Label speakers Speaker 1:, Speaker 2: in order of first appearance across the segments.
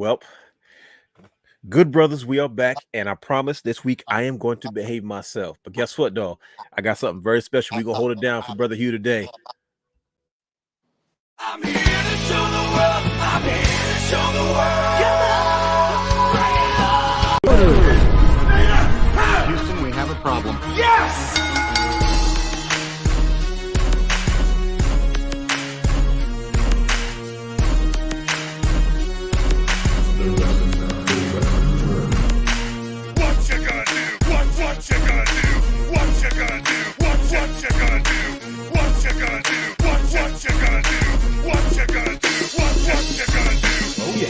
Speaker 1: Well, good brothers, we are back, and I promise this week I am going to behave myself. But guess what, though? I got something very special. We're going to hold it down for Brother Hugh today.
Speaker 2: I'm here to show the world. I'm here to show the world.
Speaker 3: Houston, we have a problem.
Speaker 2: Yes! What you gonna do? What you gonna do? What you gonna do? What you gonna do? What you gonna do? What you gonna do? What you gonna do? What you gonna do?
Speaker 1: Oh, yeah.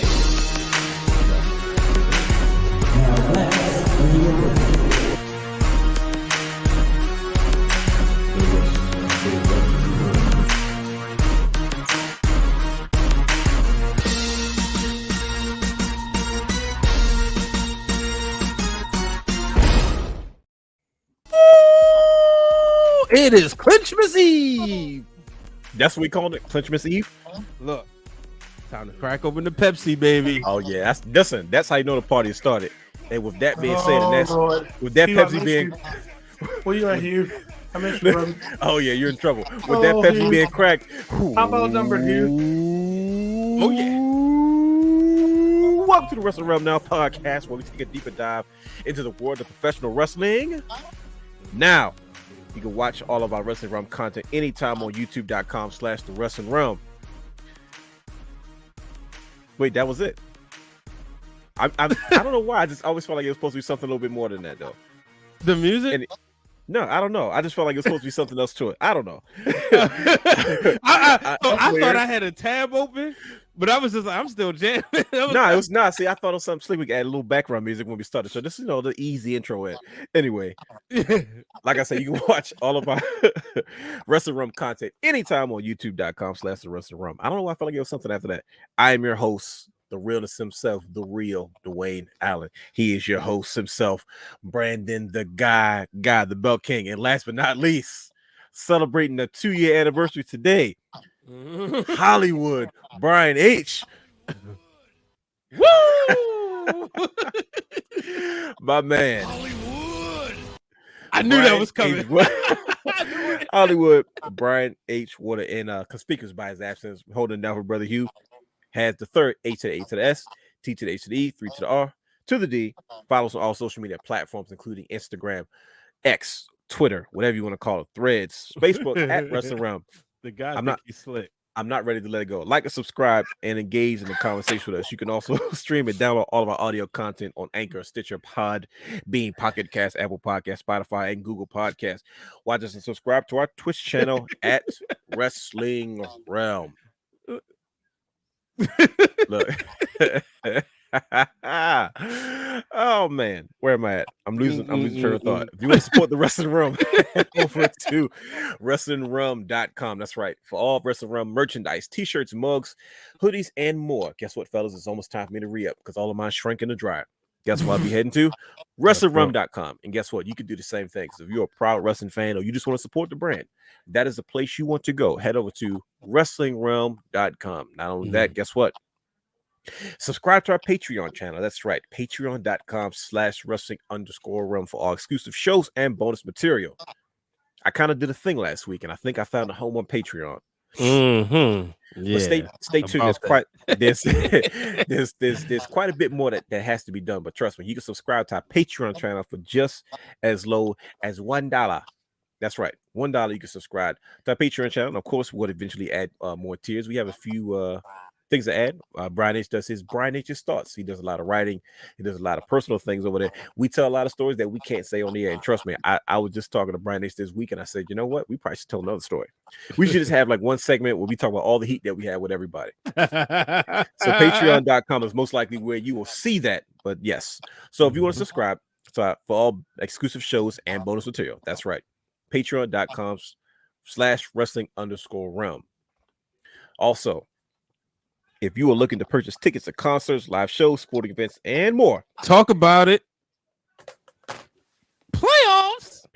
Speaker 4: It is Clinchmas Eve.
Speaker 1: That's what we called it, Clinchmas Eve.
Speaker 4: Look, time to crack open the Pepsi, baby.
Speaker 1: Oh, yeah. That's how you know the party started. And with that being said, and that's
Speaker 5: Lord.
Speaker 1: with that
Speaker 5: Hugh, I
Speaker 1: Pepsi
Speaker 5: miss
Speaker 1: being.
Speaker 5: you. What you at, Hugh? I miss you, brother.
Speaker 1: Oh, yeah, you're in trouble. With that Pepsi
Speaker 5: Hugh.
Speaker 1: being cracked.
Speaker 5: How about number, Hugh?
Speaker 1: Oh, yeah. Welcome to the Wrestling Realm Now podcast, where we take a deeper dive into the world of professional wrestling. Now, you can watch all of our Wrestling Realm content anytime on youtube.com/The Wrestling Realm. Wait, that was it. I don't know why. I just always felt like it was supposed to be something a little bit more than that, though.
Speaker 4: The music?
Speaker 1: And no, I don't know. I just felt like it was supposed to be something else to it. I don't know.
Speaker 4: I thought I had a tab open, but I was just like, I'm still jamming.
Speaker 1: No, it was not. See, I thought it was something slick. We could add a little background music when we started. So this is, the easy intro in. Anyway, like I said, you can watch all of our Wrestling Room content anytime on youtube.com/The Wrestling Room. I don't know why I felt like it was something after that. I am your host, the realness himself, the real Dwayne Allen. He is your host himself, Brandon, the guy, the Belt King. And last but not least, celebrating the 2-year anniversary today, Hollywood, Brian H.
Speaker 4: Woo!
Speaker 1: My man.
Speaker 2: Hollywood.
Speaker 4: I knew that was coming.
Speaker 1: Hollywood, Brian H. Water, and conspicuous by his absence, holding it down for Brother Hugh, has the third A to the A to the S, T to the H to the E, 3 to the R, to the D. Follow us on all social media platforms, including Instagram, X, Twitter, whatever you want to call it, Threads, Facebook at Wrestling Realm.
Speaker 4: The guy he's slick.
Speaker 1: I'm not ready to let it go. Like and subscribe and engage in the conversation with us. You can also stream and download all of our audio content on Anchor, Stitcher, Podbean, Pocket Cast, Apple Podcast, Spotify, and Google Podcast. Watch us and subscribe to our Twitch channel at Wrestling Realm. Look. Oh man, where am I at? I'm losing train of thought. If you want to support the Wrestling Realm, head over to WrestlingRealm.com. That's right, for all Wrestling Realm merchandise, t-shirts, mugs, hoodies, and more. Guess what, fellas? It's almost time for me to re-up because all of mine shrank in the dryer. Guess what? I'll be heading to WrestlingRealm.com. And guess what? You can do the same thing. So if you're a proud wrestling fan or you just want to support the brand, that is the place you want to go. Head over to WrestlingRealm.com. Not only that, guess what? Subscribe to our Patreon channel. That's right, patreon.com/wrestling_realm for all exclusive shows and bonus material. I kind of did a thing last week, and I think I found a home on Patreon.
Speaker 4: Yeah,
Speaker 1: But stay tuned. There's quite a bit more that has to be done. But trust me, you can subscribe to our Patreon channel for just as low as $1. That's right, $1. You can subscribe to our Patreon channel. And of course, we'll eventually add more tiers. We have a few things to add. Brian H does his Brian H's thoughts. He does a lot of writing. He does a lot of personal things over there. We tell a lot of stories that we can't say on the air. And trust me, I was just talking to Brian H this week, and I said, you know what? We probably should tell another story. We should just have like one segment where we talk about all the heat that we had with everybody. So patreon.com is most likely where you will see that. But yes. So if you want to subscribe for all exclusive shows and bonus material, that's right. Patreon.com/wrestling_realm. Also, if you are looking to purchase tickets to concerts, live shows, sporting events, and more,
Speaker 4: talk about it. Playoffs.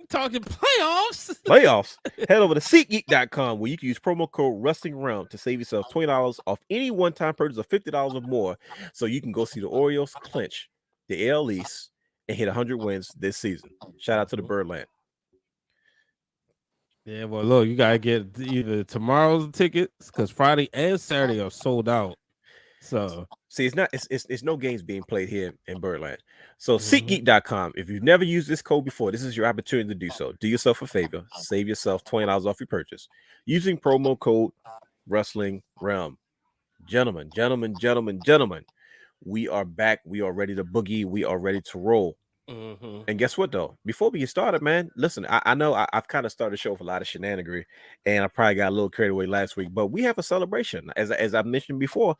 Speaker 4: talking playoffs.
Speaker 1: Playoffs. Head over to SeatGeek.com where you can use promo code WrestlingRound to save yourself $20 off any one-time purchase of $50 or more, so you can go see the Orioles clinch the AL East and hit 100 wins this season. Shout out to the Birdland.
Speaker 4: Yeah, well, look, you gotta get either tomorrow's tickets because Friday and Saturday are sold out. So
Speaker 1: see, it's no games being played here in Birdland. So SeatGeek.com. If you've never used this code before, this is your opportunity to do so. Do yourself a favor, save yourself $20 off your purchase using promo code Wrestling Realm. Gentlemen, we are back. We are ready to boogie. We are ready to roll. And guess what, though? Before we get started, man, listen, I know I've kind of started the show with a lot of shenanigery, and I probably got a little carried away last week, but we have a celebration. As I mentioned before,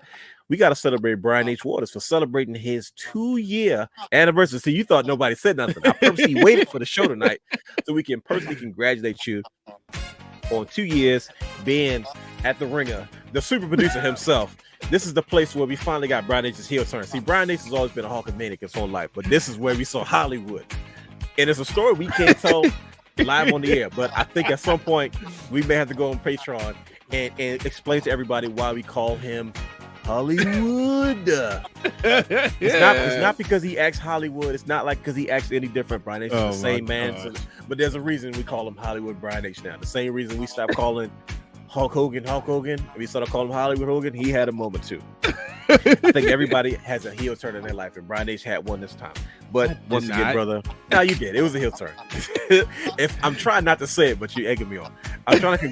Speaker 1: we got to celebrate Brian H. Waters for celebrating his 2-year anniversary. See, you thought nobody said nothing. I purposely waited for the show tonight so we can personally congratulate you on 2 years being at the Ringer, the super producer himself. This is the place where we finally got Brian H's heel turn. See, Brian H has always been a Hulkamaniac his whole life, but this is where we saw Hollywood. And it's a story we can't tell live on the air, but I think at some point we may have to go on Patreon and explain to everybody why we call him Hollywood. It's not because he acts Hollywood. It's not like because he acts any different. Brian H is the same man. So, but there's a reason we call him Hollywood Brian H now. The same reason we stopped calling Hulk Hogan, and we started calling him Hollywood Hogan. He had a moment too. I think everybody has a heel turn in their life, and Brian H had one this time. But once again, brother, no, you did. It was a heel turn. If I'm trying not to say it, but you're egging me on. I'm trying to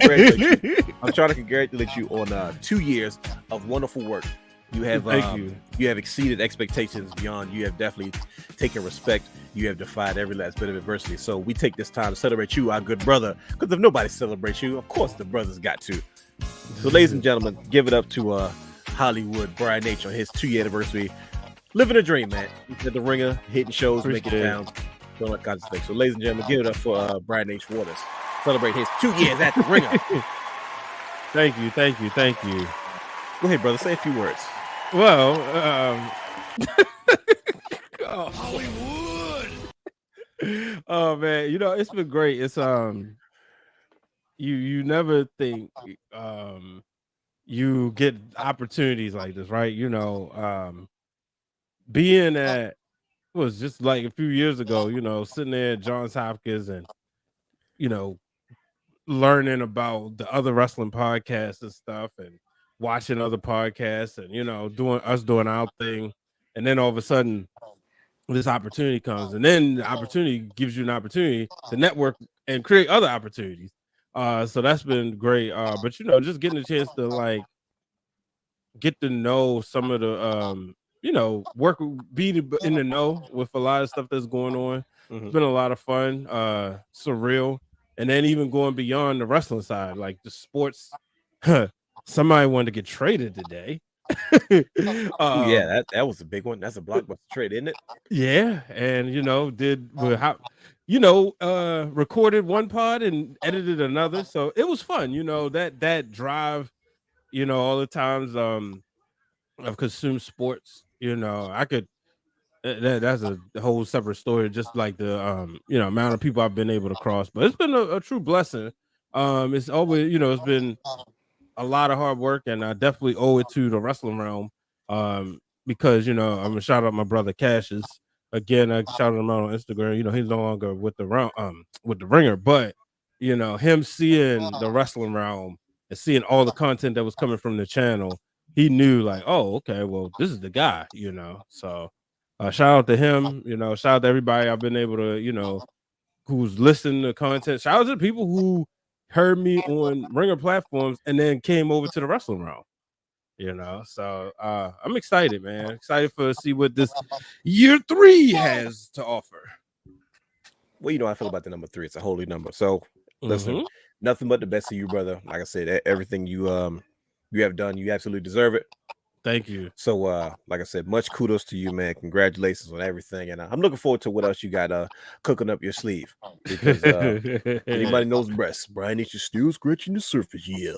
Speaker 1: congratulate you on 2 years of wonderful work. You have you have exceeded expectations beyond. You have definitely taken respect. You have defied every last bit of adversity. So we take this time to celebrate you, our good brother. Because if nobody celebrates you, of course the brothers got to. So, ladies and gentlemen, give it up to Hollywood Brian H on his 2-year anniversary. Living a dream, man. He's at the Ringer, hitting shows, making towns, doing all kinds of things. So, ladies and gentlemen, give it up for Brian H. Waters. Celebrate his 2 years at the Ringer.
Speaker 4: Thank you.
Speaker 1: Go ahead, brother. Say a few words.
Speaker 4: Well,
Speaker 2: Hollywood.
Speaker 4: Oh man, it's been great. It's you never think you get opportunities like this, right? Being at it was just like a few years ago, sitting there at Johns Hopkins and learning about the other wrestling podcasts and stuff and watching other podcasts and doing our thing, and then all of a sudden this opportunity comes, and then the opportunity gives you an opportunity to network and create other opportunities. So that's been great. But just getting a chance to get to know some of the be in the know with a lot of stuff that's going on. It's been a lot of fun, surreal, and then even going beyond the wrestling side, like the sports. Somebody wanted to get traded today.
Speaker 1: Yeah, that was a big one. That's a blockbuster trade, isn't it?
Speaker 4: Yeah, and recorded one pod and edited another, so it was fun. That drive. All the times I've consumed sports. I could. That's a whole separate story. Just like the amount of people I've been able to cross, but it's been a true blessing. It's always it's been a lot of hard work, and I definitely owe it to the wrestling realm. Because I'm gonna shout out my brother Cassius again. I shouted him out on Instagram. He's no longer with the Ringer, but him seeing the wrestling realm and seeing all the content that was coming from the channel, he knew like, oh, okay, well, this is the guy. So shout out to him. Shout out to everybody I've been able to who's listening to content. Shout out to the people who heard me on Ringer platforms and then came over to the wrestling realm. So I'm excited, man. Excited to see what this year 3 has to offer.
Speaker 1: Well, I feel about the number 3. It's a holy number. So listen, nothing but the best of you, brother. Like I said, everything you have done, you absolutely deserve it.
Speaker 4: Thank you.
Speaker 1: So like I said, much kudos to you, man. Congratulations on everything, and I'm looking forward to what else you got cooking up your sleeve, because anybody knows breasts, Brian H. is still scratching the surface. Yeah.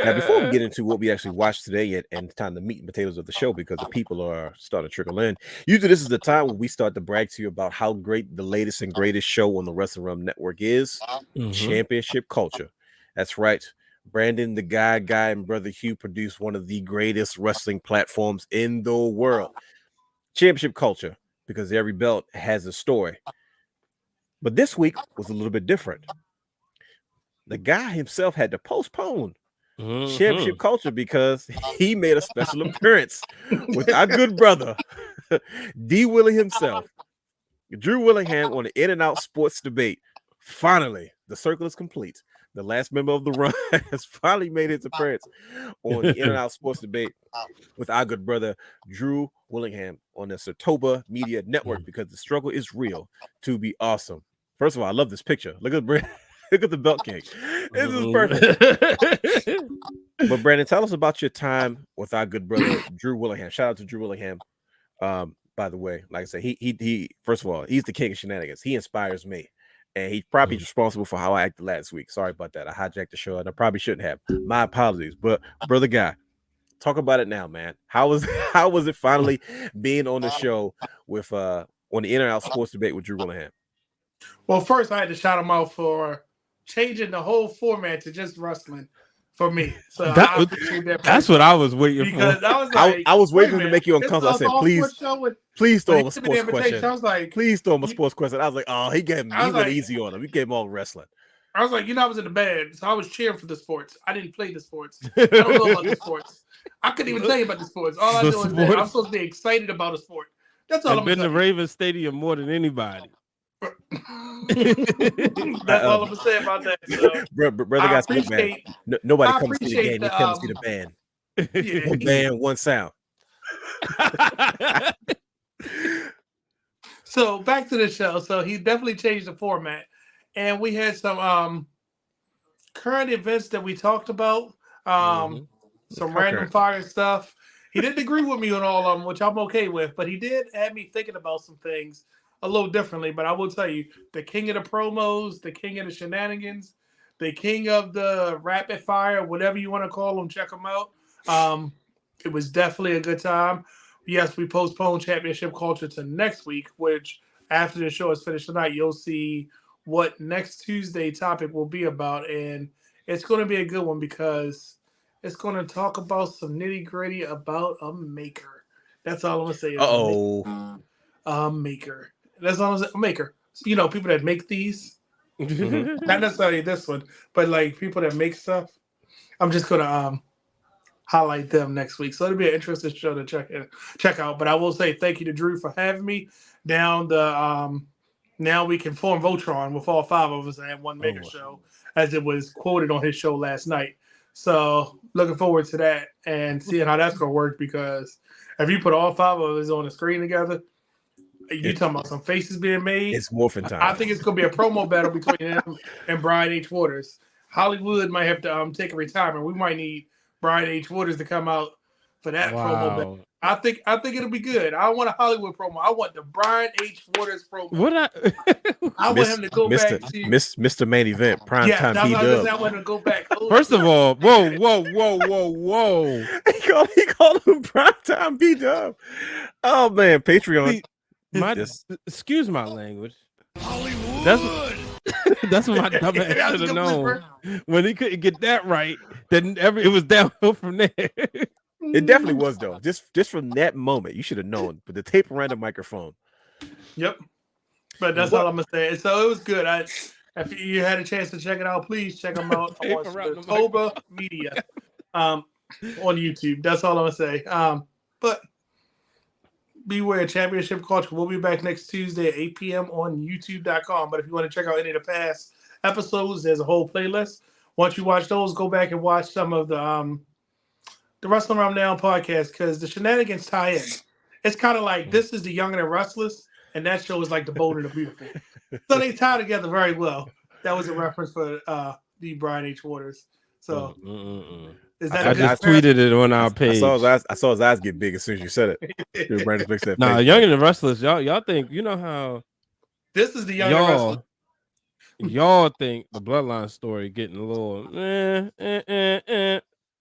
Speaker 1: Now, before we get into what we actually watched today and time the meat and potatoes of the show, because the people are starting to trickle in, usually this is the time when we start to brag to you about how great the latest and greatest show on the Wrestling Realm Network is. Championship Culture. That's right. Brandon, the guy, and Brother Hugh produced one of the greatest wrestling platforms in the world. Championship Culture, because every belt has a story. But this week was a little bit different. The guy himself had to postpone Championship Culture because he made a special appearance with our good brother, D. Willie himself, Drew Willingham, on the In and Out Sports Debate. Finally, the circle is complete. The last member of the run has finally made his appearance on the In and Out Sports Debate with our good brother, Drew Willingham, on the Sartoba Media Network, because the struggle is real to be awesome. First of all, I love this picture. Look at the belt king. This is perfect. But Brandon, tell us about your time with our good brother, Drew Willingham. Shout out to Drew Willingham. By the way, like I said, he first of all, he's the king of shenanigans. He inspires me. And he's probably responsible for how I acted last week. Sorry about that. I hijacked the show and I probably shouldn't have. My apologies. But brother guy, talk about it now, man. How was it finally being on the show with on the In and Out Sports Debate with Drew Willingham?
Speaker 5: Well, first I had to shout him out for changing the whole format to just wrestling for me. So I appreciate that.
Speaker 4: That's what I was waiting
Speaker 5: because
Speaker 4: for.
Speaker 5: I was like,
Speaker 1: I was waiting to make you uncomfortable. I said, please throw him a sports question.
Speaker 5: I was like,
Speaker 1: please throw him a sports question. I was like, oh, he went easy on him. He gave him all wrestling.
Speaker 5: I was like, I was in the band, so I was cheering for the sports. I didn't play the sports. I don't know about the sports. I couldn't even tell you about the sports. All I know is that I'm supposed to be excited about a sport. That's all. I've
Speaker 4: been to Ravens Stadium more than anybody.
Speaker 5: That's all I'm gonna say about that. So,
Speaker 1: brother, guys, man. Nobody comes to the game. They come to see the band. Yeah, one band, one sound.
Speaker 5: So back to the show. So he definitely changed the format, and we had some current events that we talked about. Some random fire stuff. He didn't agree with me on all of them, which I'm okay with, but he did have me thinking about some things a little differently. But I will tell you, the king of the promos, the king of the shenanigans, the king of the rapid fire, whatever you want to call them, check them out. It was definitely a good time. Yes, we postponed Championship Culture to next week, which after the show is finished tonight, you'll see what next Tuesday topic will be about. And it's going to be a good one because it's going to talk about some nitty gritty about a maker. That's all I'm going to say. A maker. That's all I'm saying. A maker. You know, people that make these. Not necessarily this one, but like people that make stuff. I'm just going to highlight them next week. So it'll be an interesting show to check out. But I will say thank you to Drew for having me down the now we can form Voltron with all five of us and have one maker show, as it was quoted on his show last night. So looking forward to that and seeing how that's gonna work, because if you put all five of us on the screen together, you talking about some faces being made.
Speaker 1: It's morphin' time.
Speaker 5: I think it's gonna be a promo battle between him and Brian H. Waters. Hollywood might have to take a retirement. We might need Brian H. Waters to come out for that promo battle. I think it'll be good. I want a Hollywood promo. I want the Brian H. Waters promo. I want him to go back to
Speaker 1: Mr. Main Event, prime time
Speaker 5: B-Dub. I want him to go back.
Speaker 4: First of all, whoa.
Speaker 1: He called him prime time B-Dub. Oh man, Patreon.
Speaker 4: Excuse my language. Hollywood. That's what my dumb ass should have known. When he couldn't get that right, then it was downhill from there.
Speaker 1: It definitely was, though. Just from that moment, you should have known. But the tape around the microphone.
Speaker 5: Yep. But that's all I'm gonna say. So it was good. If you had a chance to check it out, please check them out on Sartoba Media on YouTube. That's all I'm gonna say. But beware, Championship Culture. We'll be back next Tuesday at 8 p.m. on YouTube.com. But if you want to check out any of the past episodes, there's a whole playlist. Once you watch those, go back and watch some of the Wrestling Around Now podcast, because the shenanigans tie in. It's kind of like this is the Young and the Restless, and that show is like the Bold and the Beautiful. So they tie together very well. That was a reference for the Brian H. Waters. So is that
Speaker 4: I tweeted it on our page.
Speaker 1: I saw his eyes get big as soon as you said it.
Speaker 4: Nah, Young and the Restless, y'all think, you know how
Speaker 5: this is the Young and the Restless.
Speaker 4: Y'all think the Bloodline story getting a little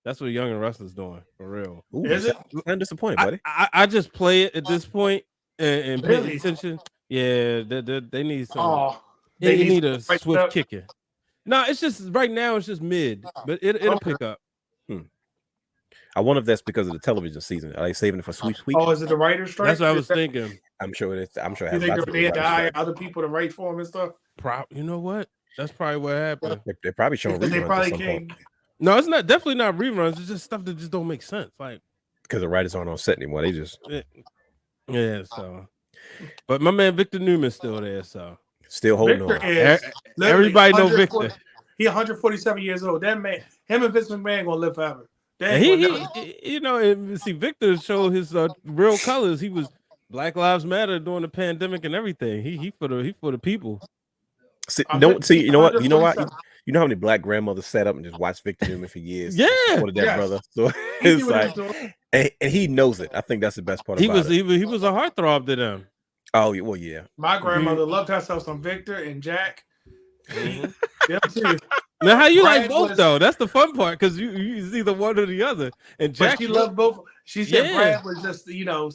Speaker 4: That's what Young and Restless doing for real.
Speaker 1: Ooh,
Speaker 5: Is
Speaker 1: you
Speaker 5: it?
Speaker 1: sound disappointed, buddy.
Speaker 4: I just play it at this point and pay
Speaker 5: Really?
Speaker 4: attention. Yeah, they need some.
Speaker 5: Oh,
Speaker 4: They need
Speaker 5: to
Speaker 4: a
Speaker 5: break it
Speaker 4: swift
Speaker 5: up.
Speaker 4: kicking. No, it's just right now. It's just mid, but it'll
Speaker 5: Okay.
Speaker 4: pick up.
Speaker 1: I wonder if that's because of the television season. Are they saving it for Sweep Week?
Speaker 5: Oh, is it the writer's strike?
Speaker 4: That's what I was thinking.
Speaker 1: I'm sure it is. I'm sure it
Speaker 5: You
Speaker 1: has lots
Speaker 5: think
Speaker 1: of
Speaker 5: they had to
Speaker 1: writers'
Speaker 5: hire
Speaker 1: strike.
Speaker 5: other people to write for them and stuff?
Speaker 4: You know what? That's probably what happened.
Speaker 1: They're probably showing
Speaker 5: Because they
Speaker 1: reruns at
Speaker 5: probably
Speaker 1: some point
Speaker 5: can't.
Speaker 4: No, it's not definitely not reruns. It's just stuff that just don't make sense. Like,
Speaker 1: because the writers aren't on set anymore. They just
Speaker 4: yeah. So, but my man Victor Newman's still there. So
Speaker 1: still holding
Speaker 5: Victor
Speaker 1: on.
Speaker 5: is literally
Speaker 4: everybody know
Speaker 5: 140
Speaker 4: Victor.
Speaker 5: He 147 years old. That man, him and Vince McMahon gonna live forever.
Speaker 4: And you know, and see, Victor showed his real colors. He was Black Lives Matter during the pandemic and everything. He for the people.
Speaker 1: See, you know what? You know what? You know how many black grandmothers sat up and just watched Victor Newman for years?
Speaker 4: Yeah,
Speaker 1: supported that brother. So
Speaker 5: He
Speaker 1: it's
Speaker 5: knew what he
Speaker 1: like,
Speaker 5: was doing.
Speaker 1: and he knows it. I think that's the best part
Speaker 4: He
Speaker 1: about
Speaker 4: was
Speaker 1: it.
Speaker 4: he was a heartthrob to them.
Speaker 1: Oh, well, yeah.
Speaker 5: My grandmother loved herself some Victor and Jack. Them too.
Speaker 4: Now, how you
Speaker 5: Brad
Speaker 4: like both
Speaker 5: was-
Speaker 4: though? That's the fun part because you it's either one or the other. And
Speaker 5: But
Speaker 4: Jack,
Speaker 5: she loved both. She said
Speaker 4: Yeah.
Speaker 5: Brad was just,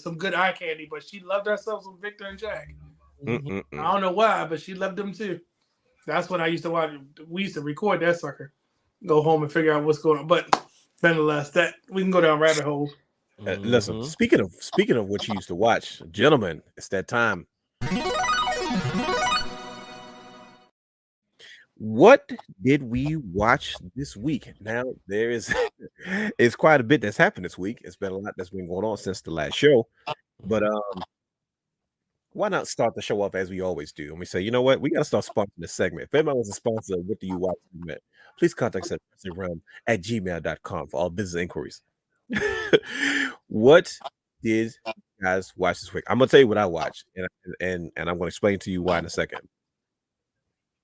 Speaker 5: some good eye candy, but she loved herself some Victor and Jack.
Speaker 1: Mm-mm-mm.
Speaker 5: I don't know why, but she loved them too. That's when I used to watch. We used to record that sucker, go home and figure out what's going on. But nonetheless, that we can go down rabbit hole.
Speaker 1: Listen,
Speaker 4: Mhm.
Speaker 1: speaking of what you used to watch, gentlemen, it's that time. What did we watch this week? Now there is it's quite a bit that's happened this week. It's been a lot that's been going on since the last show. But why not start the show off as we always do? And we say, you know what, we got to start sponsoring this segment. If anybody wants to sponsor What Do You Watch segment, please contact us at realm@gmail.com for all business inquiries. What did you guys watch this week? I'm gonna tell you what I watched, and I'm gonna explain to you why in a second.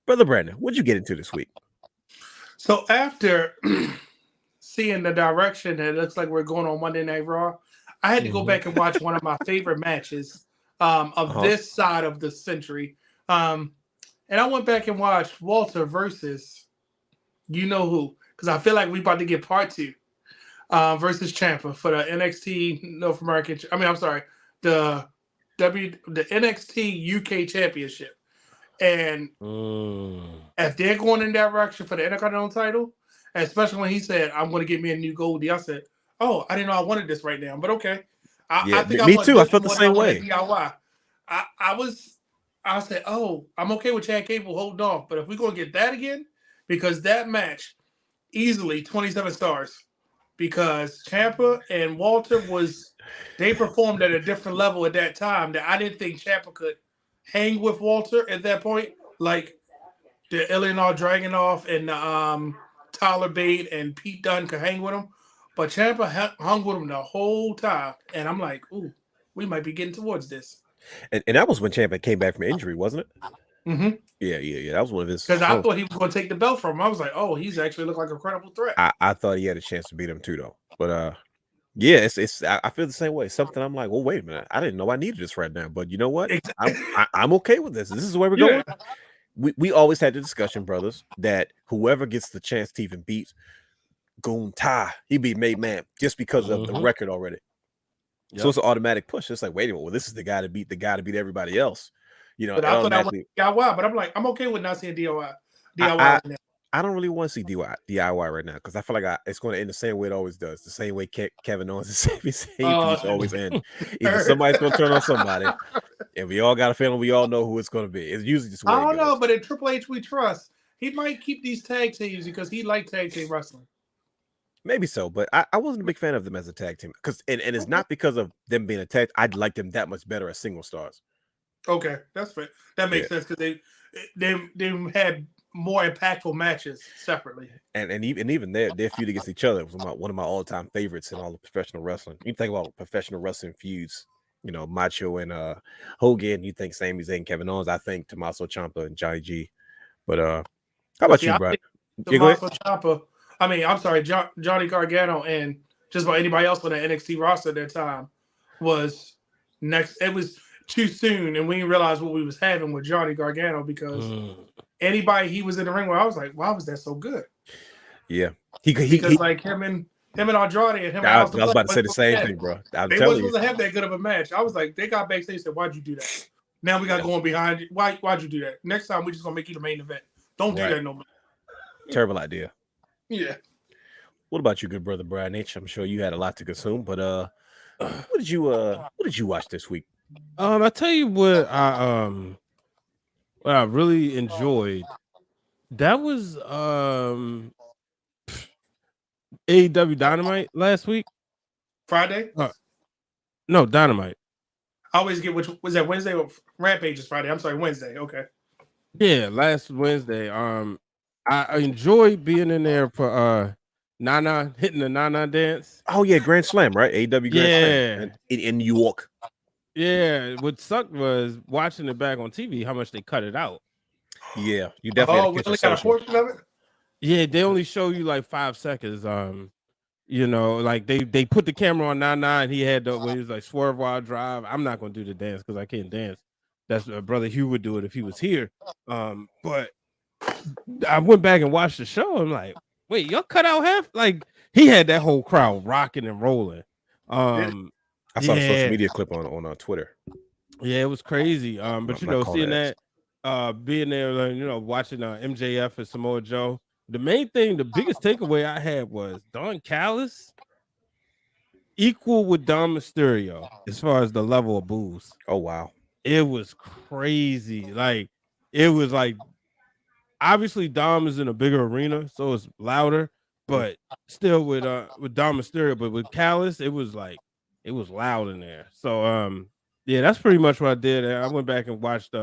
Speaker 1: Brother Brandon, what'd you get into this week?
Speaker 5: So after seeing the direction that it looks like we're going on Monday Night Raw, I had to go back and watch one of my favorite matches of this side of the century. And I went back and watched Walter versus you know who, because I feel like we about to get part 2 versus Ciampa for the NXT North American. The NXT UK Championship. And if they're going in that direction for the Intercontinental title, especially when he said, "I'm going to get me a new Goldie," I said, "Oh, I didn't know I wanted this right now." But okay, I think
Speaker 1: me
Speaker 5: want
Speaker 1: too. I
Speaker 5: this
Speaker 1: felt the
Speaker 5: more
Speaker 1: same
Speaker 5: than I wanted
Speaker 1: way.
Speaker 5: DIY. I said, "Oh, I'm okay with Chad Gable holding off, but if we're going to get that again, because that match easily 27 stars, because Ciampa and Walter they performed at a different level at that time that I didn't think Ciampa could hang with Walter at that point, like the Illinois Dragunov and Tyler Bate and Pete Dunne could hang with him, but Ciampa hung with him the whole time, and I'm like, ooh, we might be getting towards this.
Speaker 1: And that was when Ciampa came back from injury, wasn't it?
Speaker 5: Mm-hmm.
Speaker 1: Yeah. That was one of his.
Speaker 5: Because I thought he was going to take the belt from him. I was like, oh, he's actually looked like a credible threat.
Speaker 1: I thought he had a chance to beat him too, though. But yeah, I feel the same way. Something I'm like, well, wait a minute, I didn't know I needed this right now. But you know what? I'm okay with this. This is where we're going. We always had the discussion, brothers, that whoever gets the chance to even beat Gunther, he'd be made man just because of the record already. Yep. So it's an automatic push. It's like, wait a minute, well, this is the guy to beat everybody else.
Speaker 5: But I thought I was DIY, but I'm like, I'm okay with not seeing DIY.
Speaker 1: I don't really want to see DIY right now because I feel like it's going to end the same way it always does. The same way Kevin Owens, the same piece always end. Either somebody's going to turn on somebody, and we all got a feeling we all know who it's going to be. It's usually just.
Speaker 5: I don't know, but in Triple H we trust. He might keep these tag teams because he liked tag team wrestling.
Speaker 1: Maybe so, but I wasn't a big fan of them as a tag team because, and it's not because of them being a tag. I'd like them that much better as single stars.
Speaker 5: Okay, that's fair. That makes sense because they had more impactful matches separately.
Speaker 1: And even their feud against each other was one of my all-time favorites in all of professional wrestling. You think about professional wrestling feuds, Macho and Hogan. You think Sami Zayn, Kevin Owens. I think Tommaso Ciampa and Johnny G. But how about you, bro?
Speaker 5: Tommaso Ciampa. Johnny Gargano and just about anybody else on the NXT roster at that time was next. It was too soon, and we didn't realize what we was having with Johnny Gargano because anybody he was in the ring with, I was like, why was that so good?
Speaker 1: Yeah,
Speaker 5: because like him and Him and Andrade and him.
Speaker 1: I
Speaker 5: And
Speaker 1: was about to say the same thing, bro. I'm
Speaker 5: they
Speaker 1: telling
Speaker 5: wasn't
Speaker 1: you.
Speaker 5: supposed to have that good of a match. I was like, they got backstage and said, "Why'd you do that? Now we got going behind you. Why'd you do that? Next time we just gonna make you the main event. Don't do that no more."
Speaker 1: Terrible idea.
Speaker 5: Yeah.
Speaker 1: What about you, good brother Brian H? I'm sure you had a lot to consume, but what did you watch this week?
Speaker 4: I tell you what I really enjoyed. That was AEW Dynamite last week.
Speaker 5: Friday?
Speaker 4: No, Dynamite.
Speaker 5: I always get which was that Wednesday or Rampage is Friday. I'm sorry, Wednesday. Okay.
Speaker 4: Yeah, last Wednesday. I enjoyed being in there for Nana hitting the Nana dance.
Speaker 1: Oh yeah, Grand Slam, right? AEW Grand Slam in New York.
Speaker 4: Yeah, what sucked was watching it back on TV, how much they cut it out.
Speaker 1: Yeah, you definitely
Speaker 5: we only got a portion of it.
Speaker 4: Yeah, they only show you like 5 seconds. You know, like they put the camera on Nana and he had when he was like swerve while drive. I'm not gonna do the dance because I can't dance. That's brother Hugh would do it if he was here. But I went back and watched the show. I'm like, wait, y'all cut out half? Like he had that whole crowd rocking and rolling.
Speaker 1: I saw a social media clip on Twitter.
Speaker 4: Yeah, it was crazy. But you know, seeing that, being there, you know, watching MJF and Samoa Joe. The main thing, the biggest takeaway I had was Don Callis equal with Dom Mysterio as far as the level of booze.
Speaker 1: Oh wow,
Speaker 4: it was crazy. Like it was like obviously Dom is in a bigger arena, so it's louder, but still with Dom Mysterio, but with Callis, it was like it was loud in there. So yeah, that's pretty much what I did. I went back and watched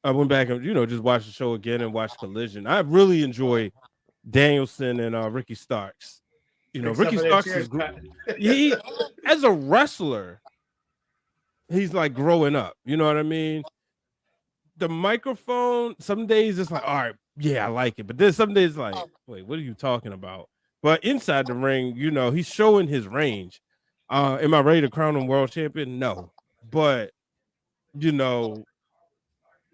Speaker 4: you know, just watched the show again and watched Collision. I really enjoy Danielson and Ricky Starks. You know,
Speaker 5: Except
Speaker 4: Ricky Starks is he as a wrestler, he's like growing up. You know what I mean? The microphone, some days it's like, all right, yeah, I like it. But then some days like, wait, what are you talking about? But inside the ring, you know, he's showing his range. Am I ready to crown him world champion? No. But you know,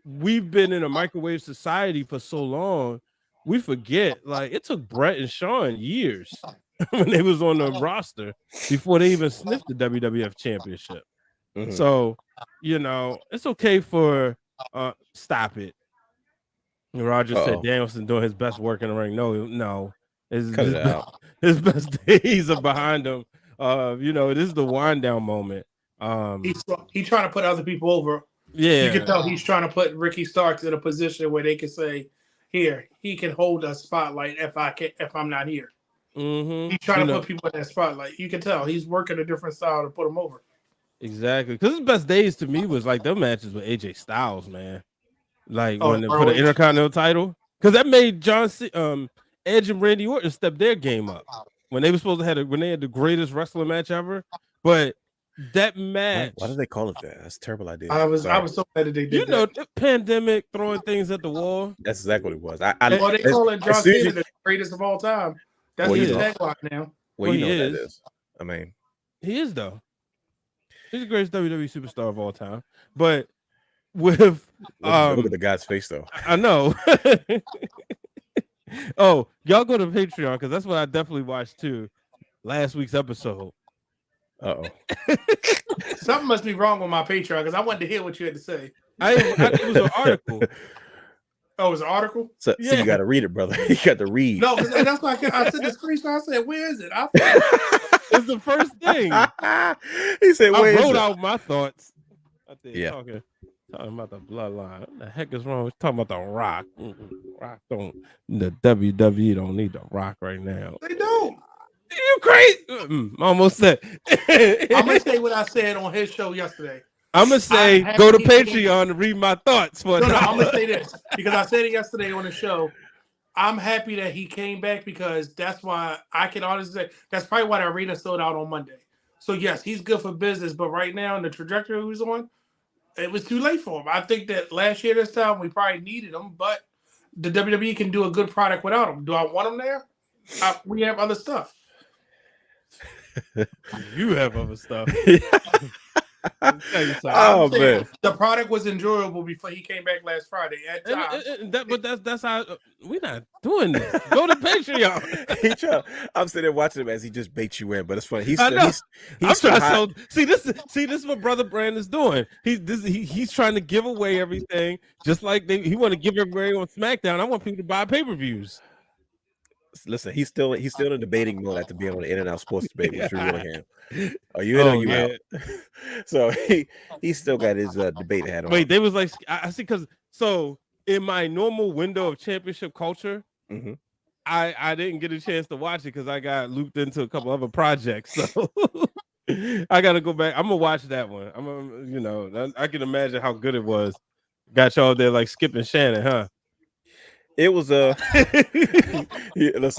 Speaker 4: we've been in a microwave society for so long, we forget like it took Brett and Shawn years when they was on the roster before they even sniffed the WWF championship. Mm-hmm. So, you know, it's okay for stop it. Roger said Danielson doing his best work in the ring. No, his best days are behind him. You know, this is the wind down moment.
Speaker 5: He's trying to put other people over.
Speaker 4: Yeah,
Speaker 5: you can tell he's trying to put Ricky Starks in a position where they can say, "Here, he can hold a spotlight if I'm not here."
Speaker 4: Mm-hmm.
Speaker 5: He's trying to put people in that spotlight. You can tell he's working a different style to put them over.
Speaker 4: Exactly, because his best days to me was like them matches with AJ Styles, man. Like for the Intercontinental title, because that made Edge and Randy Orton step their game up when they were supposed to when they had the greatest wrestling match ever, but. That match.
Speaker 1: Why do they call it that? That's a terrible idea.
Speaker 5: I was so glad that they did.
Speaker 4: You know, the pandemic throwing things at the wall.
Speaker 1: That's exactly what it was.
Speaker 5: Well, they call it John Cena the greatest of all time. That's his tagline now.
Speaker 1: Well, you know what that is. I mean,
Speaker 4: he is though. He's the greatest WWE superstar of all time. But with
Speaker 1: look at the guy's face though.
Speaker 4: I know. Oh, y'all go to Patreon because that's what I definitely watched too. Last week's episode.
Speaker 5: Something must be wrong with my Patreon because I wanted to hear what you had to say.
Speaker 4: It was an article.
Speaker 5: Oh, it was an article?
Speaker 1: So you got to read it, brother. You got to read.
Speaker 5: No, that's why I said the screenshot. I said, "Where is it?"
Speaker 4: It's the first thing.
Speaker 1: He said,
Speaker 4: "I wrote out my thoughts."
Speaker 1: Talking
Speaker 4: about the bloodline. What the heck is wrong? We're talking about the Rock. Rock don't. The WWE don't need the Rock right now.
Speaker 5: They don't.
Speaker 4: You crazy? Almost said.
Speaker 5: I'm gonna say what I said on his show yesterday.
Speaker 4: I'm gonna say go to Patreon to read my thoughts.
Speaker 5: No, I'm gonna say this because I said it yesterday on the show. I'm happy that he came back because that's why I can honestly say that's probably why the arena sold out on Monday. So yes, he's good for business, but right now in the trajectory he's on, it was too late for him. I think that last year this time we probably needed him, but the WWE can do a good product without him. Do I want him there? We have other stuff.
Speaker 4: You have other stuff. tell you something.
Speaker 5: I'm
Speaker 1: Oh
Speaker 5: saying
Speaker 1: man,
Speaker 5: the product was enjoyable before he came back last Friday. At
Speaker 4: And,
Speaker 5: times,
Speaker 4: but that's how we're not doing this. Go to Patreon.
Speaker 1: he try, I'm sitting there watching him as he just baits you in, but it's funny. He's
Speaker 4: I
Speaker 1: still,
Speaker 4: know. I'm
Speaker 1: still
Speaker 4: trying to
Speaker 1: hot.
Speaker 4: sell. See this is what Brother Brand is doing. He's trying to give away everything, just like he want to give away on SmackDown. I want people to buy pay-per-views.
Speaker 1: Listen, he's still in debating mode after being on the In and Out Sports Debate with Drew Willingham. Are you in or you out? So he still got his debate hat on.
Speaker 4: Wait, they was like, I see, because so in my normal window of championship culture,
Speaker 1: Mhm.
Speaker 4: I didn't get a chance to watch it because I got looped into a couple other projects. So I got to go back. I'm gonna watch that one. I can imagine how good it was. Got y'all there like skipping Shannon, huh?
Speaker 1: It was listen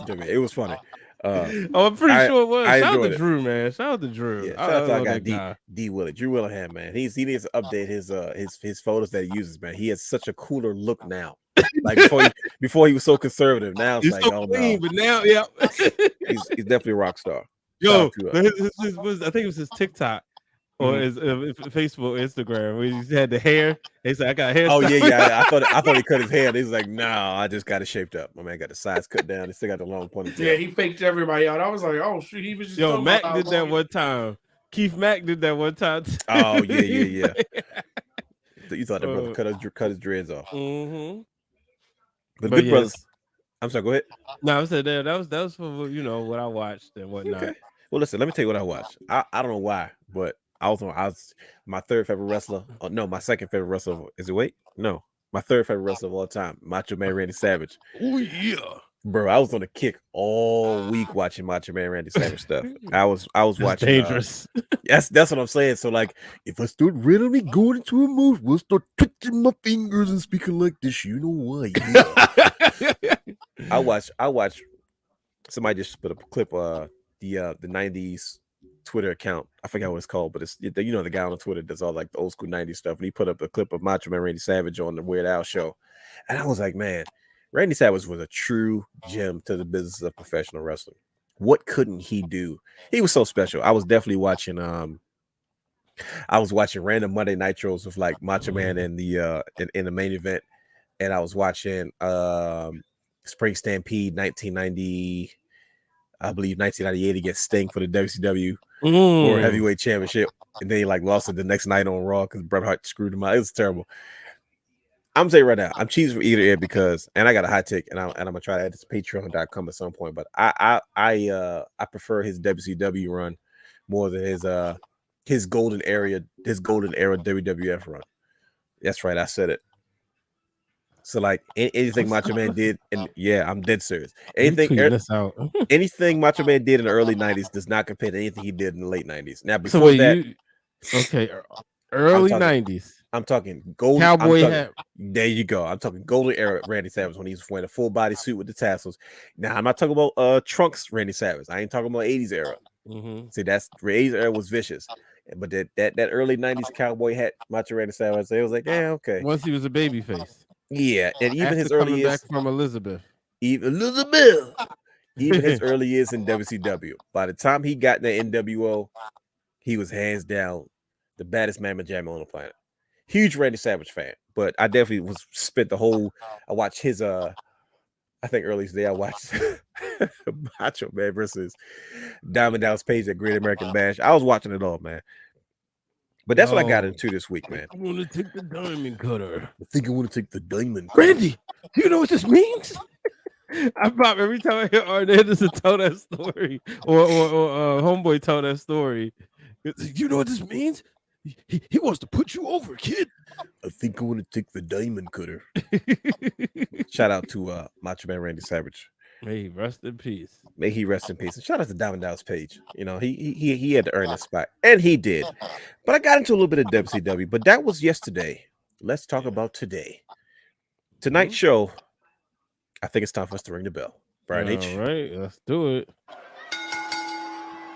Speaker 1: to me. It was funny.
Speaker 4: I'm pretty sure it was.
Speaker 1: I
Speaker 4: Shout out
Speaker 1: enjoyed
Speaker 4: to
Speaker 1: it.
Speaker 4: Drew, man. Shout out to Drew.
Speaker 1: Yeah, shout out to our guy
Speaker 4: guy.
Speaker 1: D Willie, Drew Willingham, man. He needs to update his photos that he uses, man. He has such a cooler look now. Like before he was so conservative. Now it's
Speaker 4: He's
Speaker 1: like,
Speaker 4: so
Speaker 1: oh
Speaker 4: clean,
Speaker 1: no,
Speaker 4: but now, yeah.
Speaker 1: he's definitely a rock star.
Speaker 4: Yo,
Speaker 1: Shout out to,
Speaker 4: I think it was his TikTok or his Facebook, Instagram, where he had the hair. He said, "I got hair."
Speaker 1: Oh yeah. I thought he cut his hair. He's like, no, I just got it shaped up. My man got the sides cut down. He still got the long ponytail.
Speaker 5: yeah, he faked everybody out. I was like, oh shoot, he was just.
Speaker 4: Yo, Mac did that one time. Keith Mack did that one time. Too.
Speaker 1: Oh yeah. You thought the brother cut his dreads off.
Speaker 4: Mm-hmm.
Speaker 1: But good brothers. I'm sorry. Go ahead.
Speaker 4: No, I said that was for what I watched and whatnot.
Speaker 1: Okay. Well, listen. Let me tell you what I watched. I don't know why, but I was my third favorite wrestler. Oh, no, my second favorite wrestler. Is it wait? No, my third favorite wrestler of all time, Macho Man Randy Savage.
Speaker 4: Oh yeah,
Speaker 1: bro. I was on a kick all week watching Macho Man Randy Savage stuff. I was watching.
Speaker 4: Dangerous.
Speaker 1: That's what I'm saying. So like, if I start randomly going into a move, we'll start twitching my fingers and speaking like this. You know why? Yeah. I watch. Somebody just put a clip. The 90s Twitter account. I forgot what it's called, but it's the guy on Twitter does all like the old school 90s stuff. And he put up a clip of Macho Man Randy Savage on the Weird Al show. And I was like, man, Randy Savage was a true gem to the business of professional wrestling. What couldn't he do? He was so special. I was definitely watching random Monday Nitros with like Macho Man in the in the main event. And I was watching Spring Stampede 1990. I believe 1998 against Sting for the WCW World Heavyweight Championship, and then he like lost it the next night on Raw because Bret Hart screwed him out. It was terrible. I'm saying right now, I'm cheesing for either end because, and I got a hot take, and I'm gonna try to add this to Patreon.com at some point. But I prefer his WCW run more than his golden era WWF run. That's right, I said it. So like anything Macho Man did, and yeah, I'm dead serious. Anything Macho Man did in the early 90s does not compare to anything he did in the late 90s. Now before
Speaker 4: early 90s.
Speaker 1: I'm talking golden
Speaker 4: cowboy hat.
Speaker 1: There you go. I'm talking golden era Randy Savage when he's wearing a full body suit with the tassels. Now I'm not talking about trunks Randy Savage. I ain't talking about 80s era. See, that's 80s era was vicious. But that early 90s cowboy hat Macho Randy Savage, it was like, yeah, okay.
Speaker 4: Once he was a baby face.
Speaker 1: Yeah, and even his early years
Speaker 4: back from Elizabeth.
Speaker 1: Even his early years in WCW. By the time he got in the NWO, he was hands down the baddest mamma jamma on the planet. Huge Randy Savage fan, but I definitely I watched his I think early today I watched Macho Man versus Diamond Dallas Page at Great American Bash. I was watching it all, man. But that's what I got into this week, man.
Speaker 4: I want to take the diamond cutter.
Speaker 1: I think I want to take the diamond cutter.
Speaker 4: Randy, do you know what this means? I pop every time I hear Arn Anderson tell that story, or Homeboy tell that story. You know what this means? He wants to put you over, kid.
Speaker 1: I think I want to take the diamond cutter. Shout out to Macho Man Randy Savage.
Speaker 4: May he rest in peace.
Speaker 1: May he rest in peace. And shout out to Diamond Dallas Page. You know, he had to earn his spot, and he did. But I got into a little bit of WCW, but that was yesterday. Let's talk about today. Tonight's show, I think it's time for us to ring the bell. Brian H.
Speaker 4: All right, let's do it.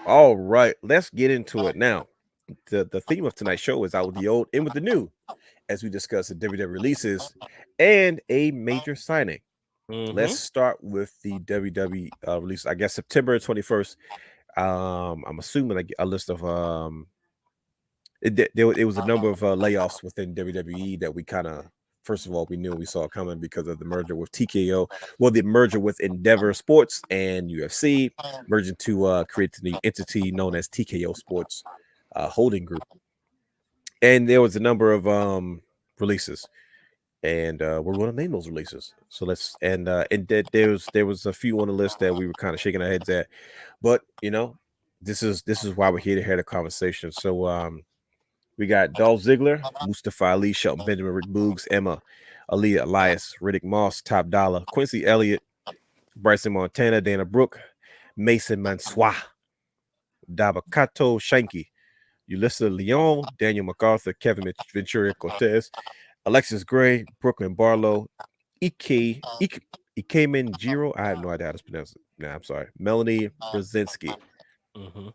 Speaker 1: All right, let's get into it now. The theme of tonight's show is out with the old, in with the new, as we discuss the WWE releases and a major signing. Let's start with the WWE release. I guess September 21st. I'm assuming a list of it was a number of layoffs within WWE that we kind of, first of all, we knew we saw it coming because of the merger with TKO. Well, the merger with Endeavor Sports and UFC, merging to create the new entity known as TKO Sports Holding Group. And there was a number of releases, and we're going to name those releases. So let's and there was a few on the list that we were kind of shaking our heads at, but this is why we're here to have a conversation. So we got Dolph Ziggler, Mustafa Ali, Shelton Benjamin, Rick Boogs, Emma, Ali Elias, Riddick Moss, Top Dollar, Quincy Elliott, Bryson Montana, Dana Brooke, Mason Mansois, Dabakato Shanky, Ulissa Leon, Daniel MacArthur, Kevin Ventura Cortez, Alexis Gray, Brooklyn Barlow, Ikemen Jiro. I have no idea how to pronounce it. Nah, I'm sorry. Melanie Brzezinski.
Speaker 4: Mm-hmm.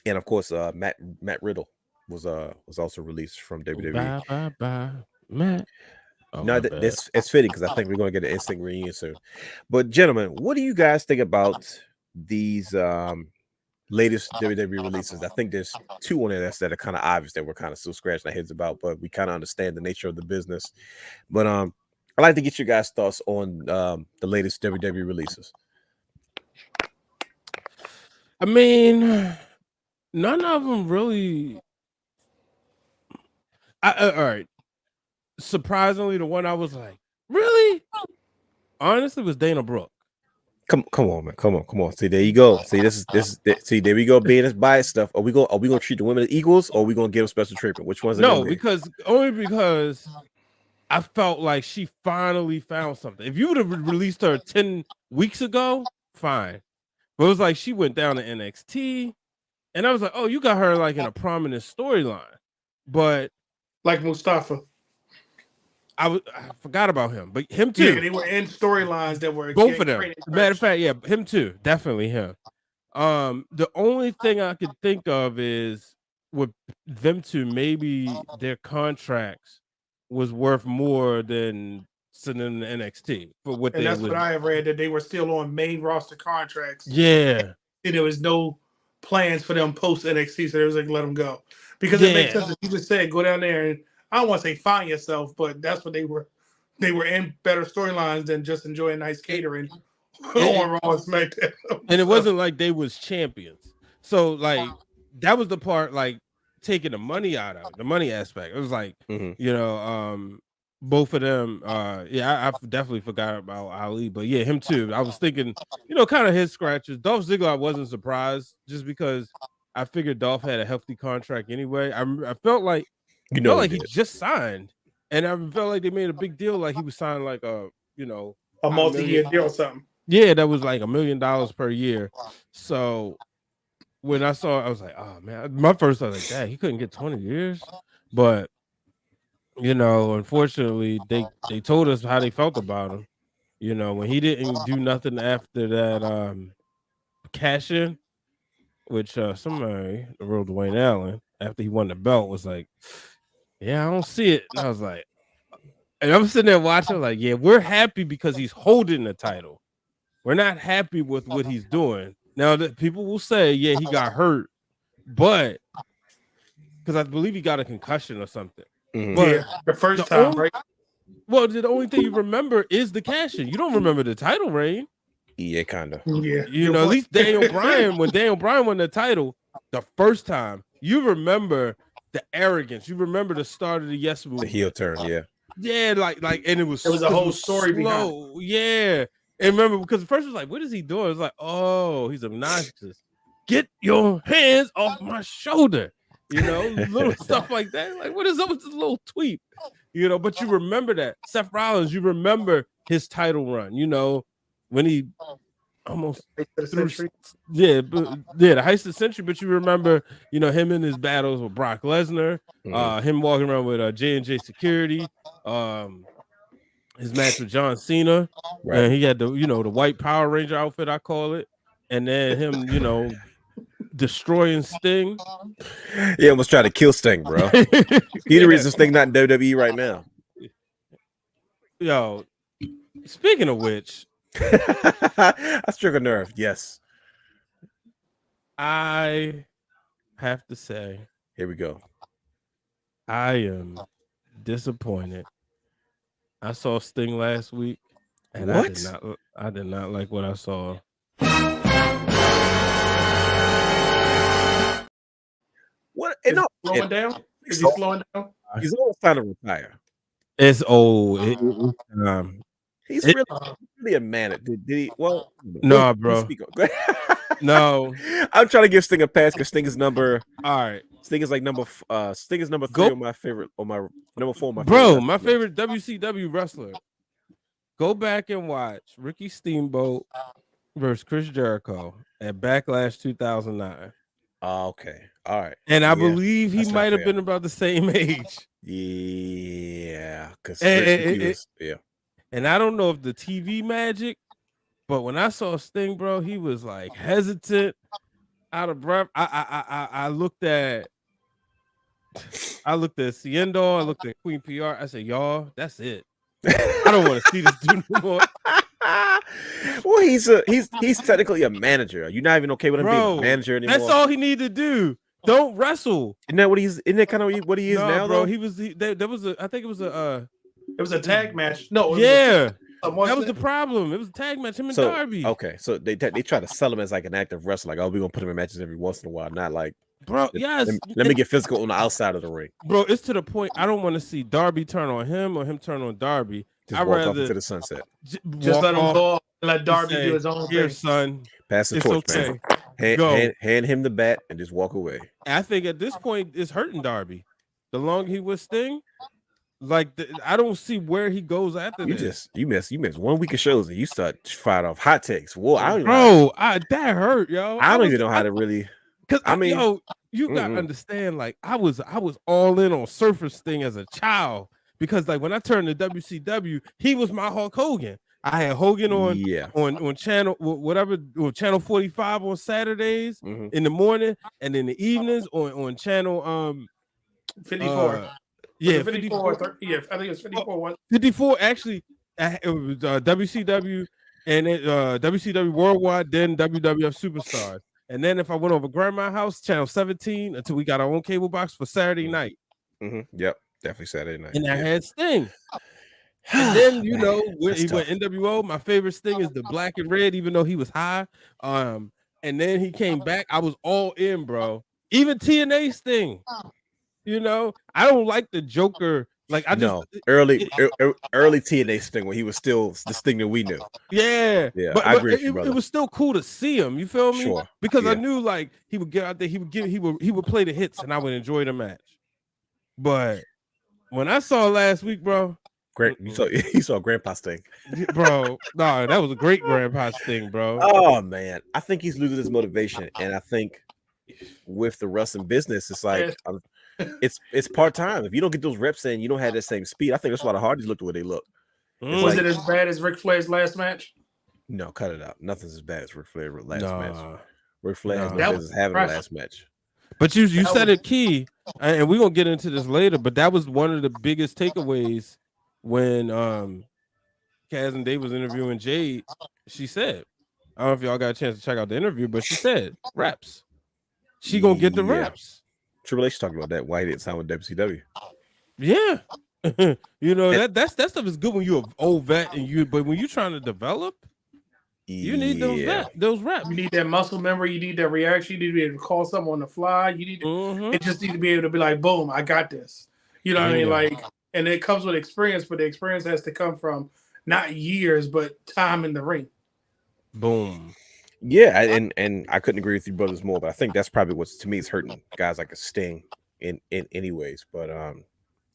Speaker 1: And of course, Matt Riddle was also released from WWE.
Speaker 4: Bye, Matt. Oh,
Speaker 1: No, it's fitting because I think we're going to get an instant reunion soon. But gentlemen, what do you guys think about these latest WWE releases? I think there's two on there that are kind of obvious that we're kind of still scratching our heads about, but we kind of understand the nature of the business. But I'd like to get your guys' thoughts on the latest WWE releases.
Speaker 4: I mean, none of them really. All right. Surprisingly, the one I was like, really? Honestly, was Dana Brooke.
Speaker 1: Come on, man. Come on. See, there you go. See, see, there we go. Being this bias stuff. Are we gonna treat the women as equals, or are we gonna give them special treatment? Which one's
Speaker 4: no? Because I felt like she finally found something. If you would have released her 10 weeks ago, fine. But it was like she went down to NXT, and I was like, oh, you got her like in a prominent storyline. But
Speaker 5: like Mustafa.
Speaker 4: I forgot about him, but him too.
Speaker 5: Yeah, they were in storylines that were
Speaker 4: both of them. Matter of fact, yeah, him too, definitely him. The only thing I could think of is with them two, maybe their contracts was worth more than sending them to NXT for what
Speaker 5: and that's what I have read, that they were still on main roster contracts.
Speaker 4: Yeah,
Speaker 5: and there was no plans for them post NXT, so they was like, let them go because it makes sense. If you just said go down there and I don't want to say find yourself, but that's what they were. They were in better storylines than just enjoying nice catering on Raw and SmackDown.
Speaker 4: And it wasn't like they was champions. So like that was the part, like taking the money out of the money aspect. It was like, both of them. I definitely forgot about Ali, but yeah, him too. I was thinking, kind of his scratches. Dolph Ziggler, I wasn't surprised just because I figured Dolph had a hefty contract anyway. I felt like. He just signed, and I felt like they made a big deal, like he was signing like a
Speaker 5: multi-year deal or something.
Speaker 4: Yeah, that was like $1 million per year. So when I saw it, I was like, oh man, my first thought was like, dang, he couldn't get 20 years. But unfortunately, they told us how they felt about him. When he didn't do nothing after that cash in, which somebody wrote Dwayne Allen after he won the belt was like, yeah, I don't see it. And I was like, and I'm sitting there watching, like, yeah, we're happy because he's holding the title. We're not happy with what he's doing. Now that people will say, yeah, he got hurt, but because I believe he got a concussion or something.
Speaker 1: Mm-hmm.
Speaker 5: But yeah, the first time, right?
Speaker 4: Well, the only thing you remember is the cash in. You don't remember the title reign.
Speaker 1: Yeah, kind of.
Speaker 5: Yeah.
Speaker 4: At least Daniel Bryan, when Daniel Bryan won the title the first time, you remember the arrogance. You remember the start of the yes movement.
Speaker 1: The heel turn, yeah.
Speaker 4: Yeah, and it was
Speaker 5: a whole story behind it.
Speaker 4: Yeah. And remember, because at first it was like, what is he doing? It's like, oh, he's obnoxious. Get your hands off my shoulder. Little stuff like that. Like, what is up with this little tweet? But you remember that. Seth Rollins, you remember his title run, when he almost threw, the heist of the century. But you remember, him in his battles with Brock Lesnar, him walking around with J&J Security, his match with John Cena,
Speaker 1: right.
Speaker 4: And he had the the white Power Ranger outfit, I call it, and then him destroying Sting.
Speaker 1: He almost tried to kill Sting, bro. He the reason Sting not in WWE right now.
Speaker 4: Yo, speaking of which.
Speaker 1: I struck a nerve. Yes,
Speaker 4: I have to say,
Speaker 1: here we go.
Speaker 4: I am disappointed. I saw Sting last week, and
Speaker 1: What?
Speaker 4: I did not like what I saw.
Speaker 1: What?
Speaker 5: Is
Speaker 1: No,
Speaker 5: he slowing down? Is he slowing down?
Speaker 1: he's almost trying to retire.
Speaker 4: It's old.
Speaker 1: He's
Speaker 4: It-
Speaker 1: really a man. Did he? Well,
Speaker 4: Nah,
Speaker 1: go
Speaker 4: bro.
Speaker 1: speak on. Go ahead.
Speaker 4: No.
Speaker 1: I'm trying to give Sting a pass because Sting is number.
Speaker 4: All right,
Speaker 1: Sting is like number. Sting is number
Speaker 4: Go-
Speaker 1: 3 on my favorite. On my number 4 on my
Speaker 4: bro.
Speaker 1: favorite.
Speaker 4: My favorite WCW wrestler. Go back and watch Ricky Steamboat versus Chris Jericho at Backlash 2009.
Speaker 1: Okay. All right.
Speaker 4: And I
Speaker 1: Yeah,
Speaker 4: believe he
Speaker 1: that's not
Speaker 4: might have
Speaker 1: fair.
Speaker 4: been about the same age.
Speaker 1: Yeah, because
Speaker 4: And I don't know if the TV magic, but when I saw Sting, bro, he was like hesitant, out of breath. I looked at Ciendo, I looked at Queen PR. I said, y'all, that's it. I don't want to see this dude no more.
Speaker 1: Well, he's technically a manager. You're not even okay with him being
Speaker 4: Bro,
Speaker 1: a manager anymore.
Speaker 4: that's all he needed to do. Don't wrestle.
Speaker 1: Isn't that kind of what he is now,
Speaker 4: bro.
Speaker 1: though?
Speaker 4: There was a, I think it was a
Speaker 5: It was a tag match. No,
Speaker 4: yeah. That
Speaker 5: wasn't
Speaker 4: was the
Speaker 5: it?
Speaker 4: problem. It was a tag match, him and
Speaker 1: So
Speaker 4: Darby.
Speaker 1: okay, so they try to sell him as like an active wrestler, like, oh, we're gonna put him in matches every once in a while, not like,
Speaker 4: Bro, yes.
Speaker 1: let me get physical on the outside of the ring.
Speaker 4: Bro, it's to the point I don't want to see Darby turn on him or him turn on Darby.
Speaker 1: Just
Speaker 4: I'd
Speaker 1: walk off
Speaker 4: rather
Speaker 1: into the sunset.
Speaker 5: Just let him
Speaker 4: off
Speaker 5: go off and let
Speaker 4: and
Speaker 5: Darby
Speaker 4: say,
Speaker 5: do his own
Speaker 4: Here,
Speaker 5: thing.
Speaker 4: son,
Speaker 1: Pass the
Speaker 4: it's
Speaker 1: torch,
Speaker 4: okay.
Speaker 1: man.
Speaker 4: Go.
Speaker 1: Hand him the bat and just walk away.
Speaker 4: I think at this point it's hurting Darby. The longer he with Sting, like I don't see where he goes after this.
Speaker 1: You miss 1 week of shows and you start firing off hot takes. Whoa, I don't even know
Speaker 4: That hurt, yo.
Speaker 1: I don't even know how to really.
Speaker 4: Because
Speaker 1: I mean,
Speaker 4: yo, you gotta understand. Like I was all in on Surfer Sting as a child because like when I turned to WCW, he was my Hulk Hogan. I had Hogan on channel channel 45 on Saturdays in the morning, and in the evenings on channel
Speaker 5: 54.
Speaker 4: Yeah,
Speaker 5: 54. Yeah, I think it's 54.
Speaker 4: 54 actually. It was WCW and WCW Worldwide, then WWF Superstars. And then if I went over Grandma's house, channel 17, until we got our own cable box for Saturday night.
Speaker 1: Yep, definitely Saturday night.
Speaker 4: And I had Sting. And then when he went NWO, my favorite Sting is the black and red, even though he was high. And then he came back. I was all in, bro. Even TNA Sting. I don't like the Joker. Like
Speaker 1: early TNA Sting when he was still the Sting that we knew.
Speaker 4: Yeah,
Speaker 1: but I agree with you, brother.
Speaker 4: It was still cool to see him. You feel me?
Speaker 1: Sure.
Speaker 4: Because I knew like he would get out there, he would play the hits, and I would enjoy the match. But when I saw last week, bro,
Speaker 1: you saw Grandpa Sting,
Speaker 4: bro. No, that was a great Grandpa Sting, bro.
Speaker 1: Oh man, I think he's losing his motivation, and I think with the wrestling business, it's like. It's part-time. If you don't get those reps in, you don't have that same speed. I think that's why the Hardys look the way they look.
Speaker 5: Was it as bad as Ric Flair's last match?
Speaker 1: No, cut it out. Nothing's as bad as Ric Flair's last match. Ric Flair has no business having the last match.
Speaker 4: But you said it key, and we're gonna get into this later, but that was one of the biggest takeaways when Kaz and Dave was interviewing Jade. She said, I don't know if y'all got a chance to check out the interview, but she said reps. She gonna get the reps.
Speaker 1: Triple H talking about that. Why he didn't sign with WCW?
Speaker 4: Yeah, that stuff is good when you're an old vet but when you're trying to develop, you need those reps.
Speaker 5: You need that muscle memory. You need that reaction. You need to be able to call something on the fly. You need it just need to be able to be like, boom, I got this. You know what I mean? Like, and it comes with experience, but the experience has to come from not years, but time in the ring.
Speaker 4: Boom.
Speaker 1: Yeah, and I couldn't agree with you brothers more, but I think that's probably what's to me is hurting guys like a Sting in anyways. But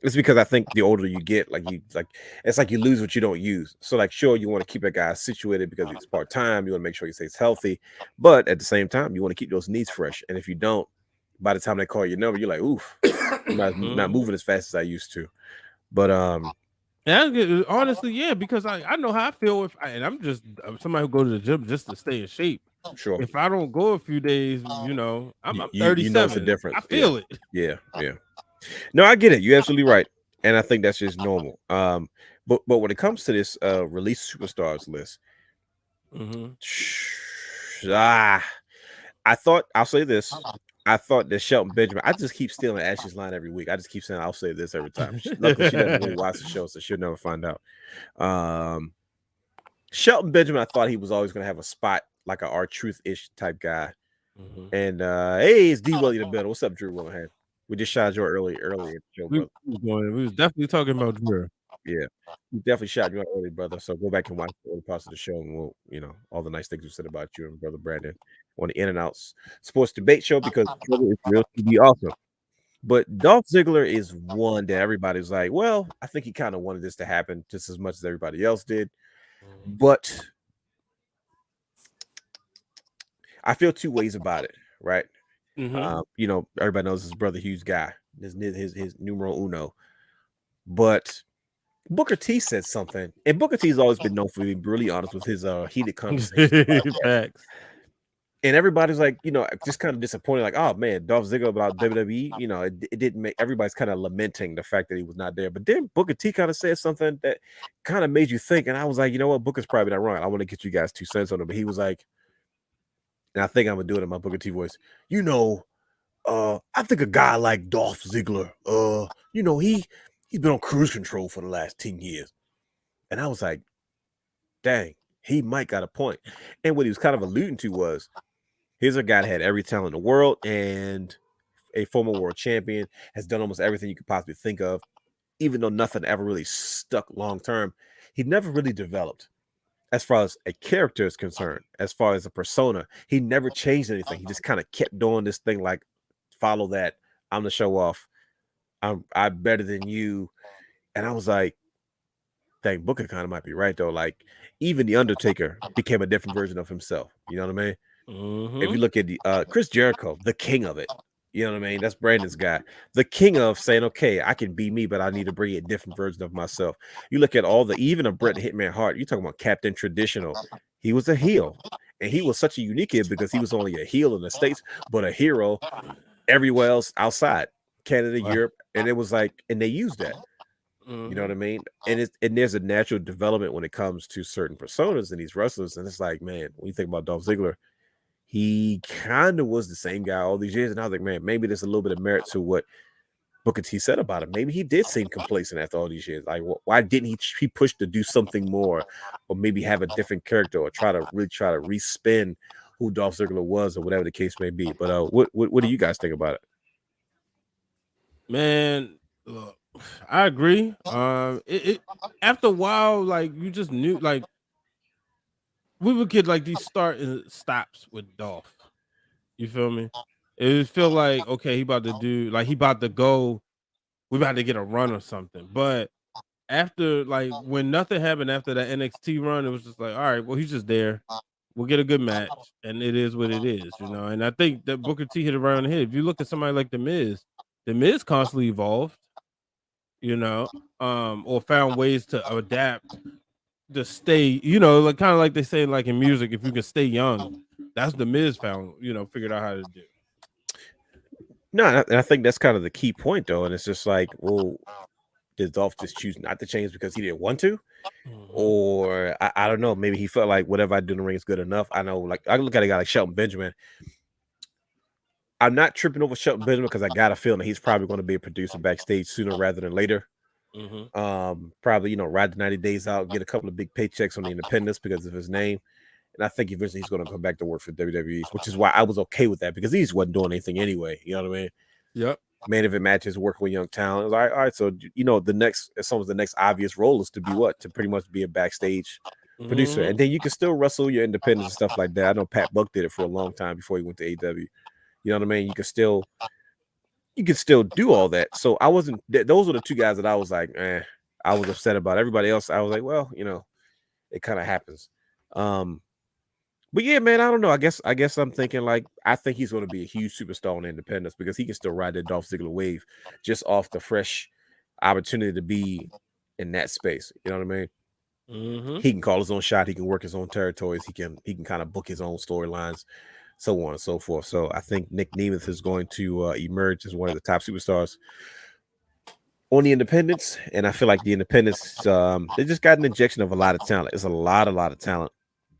Speaker 1: it's because I think the older you get, it's like you lose what you don't use. So like, sure, you want to keep that guy situated because he's part-time, you want to make sure he stays healthy, but at the same time, you want to keep those knees fresh. And if you don't, by the time they call your number, you're like, oof, I'm not moving as fast as I used to. But
Speaker 4: honestly, yeah, because I know how I feel and I'm just somebody who goes to the gym just to stay in shape.
Speaker 1: Sure.
Speaker 4: If I don't go a few days, I'm 37.
Speaker 1: You know it's a difference.
Speaker 4: I feel it.
Speaker 1: Yeah. No, I get it. You're absolutely right, and I think that's just normal. But when it comes to this release superstars list, I thought I'll say this: I thought that Shelton Benjamin. I just keep stealing Ashley's line every week. I just keep saying I'll say this every time. Luckily, she doesn't really watch the show, so she'll never find out. Shelton Benjamin, I thought he was always going to have a spot like a R-Truth-ish type guy. And hey, it's D Willie in the middle. What's up, Drew Willingham? We just shot you early in the show, brother.
Speaker 4: We was definitely talking about Drew.
Speaker 1: Yeah, we definitely shot you out early, brother. So go back and watch the early parts of the show, and we'll, all the nice things we said about you and brother Brandon on the In and Outs Sports Debate Show, because it's real TV also. But Dolph Ziggler is one that everybody's like, well, I think he kind of wanted this to happen just as much as everybody else did. But I feel two ways about it, right? Everybody knows his brother, huge guy, his numero uno. But Booker T said something, and Booker T's always been known for being really honest with his heated conversations. And everybody's like, just kind of disappointed, like, oh man, Dolph Ziggler about WWE, it didn't make, everybody's kind of lamenting the fact that he was not there. But then Booker T kind of said something that kind of made you think, and I was like, you know what, Booker's probably not wrong. I want to get you guys 2 cents on it. But he was like, and I think I'm gonna do it in my Booker T voice, I think a guy like Dolph Ziggler, he's been on cruise control for the last 10 years. And I was like, dang, he might got a point. And what he was kind of alluding to was, here's a guy that had every talent in the world and a former world champion, has done almost everything you could possibly think of, even though nothing ever really stuck long term. He never really developed as far as a character is concerned, as far as a persona. He never changed anything. He just kind of kept doing this thing like, follow that. I'm the show off. I'm better than you. And I was like, dang, Booker kind of might be right though. Like, even the Undertaker became a different version of himself. You know what I mean? If you look at the Chris Jericho, the king of it, you know what I mean? That's Brandon's guy, the king of saying, okay, I can be me, but I need to bring a different version of myself. You look at even a Bret Hitman Hart, you're talking about Captain Traditional. He was a heel, and he was such a unique kid because he was only a heel in the States, but a hero everywhere else outside Canada, Europe. And it was like, and they used that. You know what I mean? And there's a natural development when it comes to certain personas in these wrestlers. And it's like, man, when you think about Dolph Ziggler, he kind of was the same guy all these years. And I was like, man, maybe there's a little bit of merit to what Booker T said about him. Maybe he did seem complacent after all these years. Like, why didn't he push to do something more, or maybe have a different character, or try to respin who Dolph Ziggler was, or whatever the case may be. But what do you guys think about it?
Speaker 4: Man, look, I agree. It after a while, like, you just knew, like, we would get like these start and stops with Dolph. You feel me? It would feel like, okay, he about to go, we about to get a run or something. But after, like, when nothing happened after that NXT run, it was just like, all right, well, he's just there. We'll get a good match, and it is what it is, And I think that Booker T hit it right on the head. If you look at somebody like The Miz constantly evolved, or found ways to adapt to stay, like, kind of like they say, like in music, if you can stay young, that's The Miz found, figured out how to do.
Speaker 1: No, and I think that's kind of the key point, though. And it's just like, well, did Dolph just choose not to change because he didn't want to? Or I don't know, maybe he felt like whatever I do in the ring is good enough. I know, like, I look at a guy like Shelton Benjamin. I'm not tripping over Shelton Benjamin because I got a feeling that he's probably going to be a producer backstage sooner rather than later. Probably, ride the 90 days out, get a couple of big paychecks on the independents because of his name. And I think eventually he's going to come back to work for WWE, which is why I was okay with that, because he just wasn't doing anything anyway. You know what I mean?
Speaker 4: Yep.
Speaker 1: Main event matches, working with young talent. I was like, all right, so the next obvious role is to be what? To pretty much be a backstage producer. And then you can still wrestle your independents and stuff like that. I know Pat Buck did it for a long time before he went to AEW. You know what I mean? You can still do all that. So I wasn't, those were the two guys that I was like, I was upset about. Everybody else, I was like, well, it kind of happens. But yeah, man, I don't know. I guess I'm thinking, like, I think he's going to be a huge superstar on Independence because he can still ride that Dolph Ziggler wave just off the fresh opportunity to be in that space. You know what I mean? He can call his own shot. He can work his own territories. He can kind of book his own storylines, so on and so forth. So I think Nick Nemeth is going to emerge as one of the top superstars on the Independents. And I feel like the Independents, they just got an injection of a lot of talent. It's a lot of talent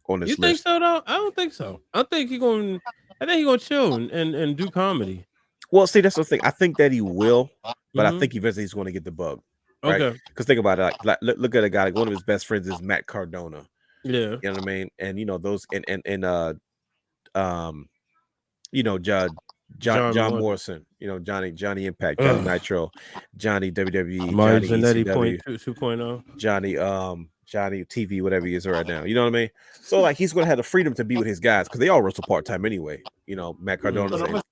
Speaker 1: on this list.
Speaker 4: You think so, though? I don't think so. I think he's going to I think he's gonna chill and do comedy.
Speaker 1: Well, see, that's the thing. I think that he will, but I
Speaker 4: Mhm.
Speaker 1: think eventually he's going to get the bug, right?
Speaker 4: Okay.
Speaker 1: Because think about it. Like look at a guy. Like one of his best friends is Matt Cardona.
Speaker 4: Yeah.
Speaker 1: You know what I mean? And those and um John
Speaker 4: John Moore.
Speaker 1: Morrison. Johnny Impact, Johnny
Speaker 4: Ugh.
Speaker 1: Nitro, Johnny WWE,
Speaker 4: Mario
Speaker 1: Johnny
Speaker 4: Zanetti
Speaker 1: ECW,
Speaker 4: 2.0.
Speaker 1: Johnny TV, whatever he is right now. You know what I mean? So like he's gonna have the freedom to be with his guys because they all wrestle part time anyway. Matt Cardona's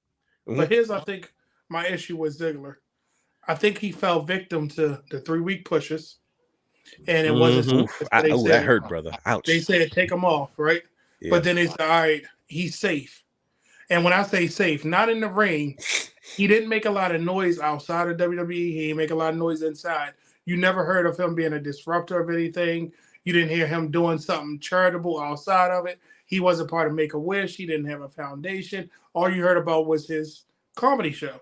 Speaker 5: But here's, I think, my issue with Ziggler. I think he fell victim to the 3-week pushes, and it wasn't.
Speaker 1: Oof, that hurt, brother. Ouch.
Speaker 5: They said take him off, right?
Speaker 1: Yeah.
Speaker 5: But then they said, all right, he's safe. And when I say safe, not in the ring, he didn't make a lot of noise outside of WWE. He didn't make a lot of noise inside. You never heard of him being a disruptor of anything. You didn't hear him doing something charitable outside of it. He wasn't part of Make-A-Wish. He didn't have a foundation. All you heard about was his comedy show.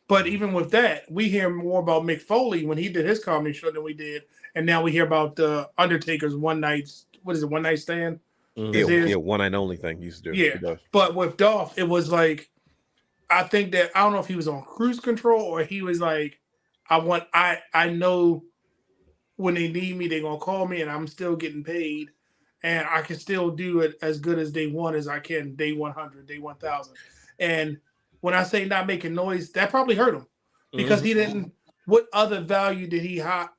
Speaker 5: But even with that, we hear more about Mick Foley when he did his comedy show than we did. And now we hear about the Undertaker's one night stand?
Speaker 1: Yeah, one night only thing he used to do.
Speaker 5: Yeah. But with Dolph, it was like, I think that, I don't know if he was on cruise control or he was like, I know when they need me, they're going to call me and I'm still getting paid. And I can still do it as good as day one as I can, day 100, day 1,000. And when I say not making noise, that probably hurt him because he didn't. What other value did he have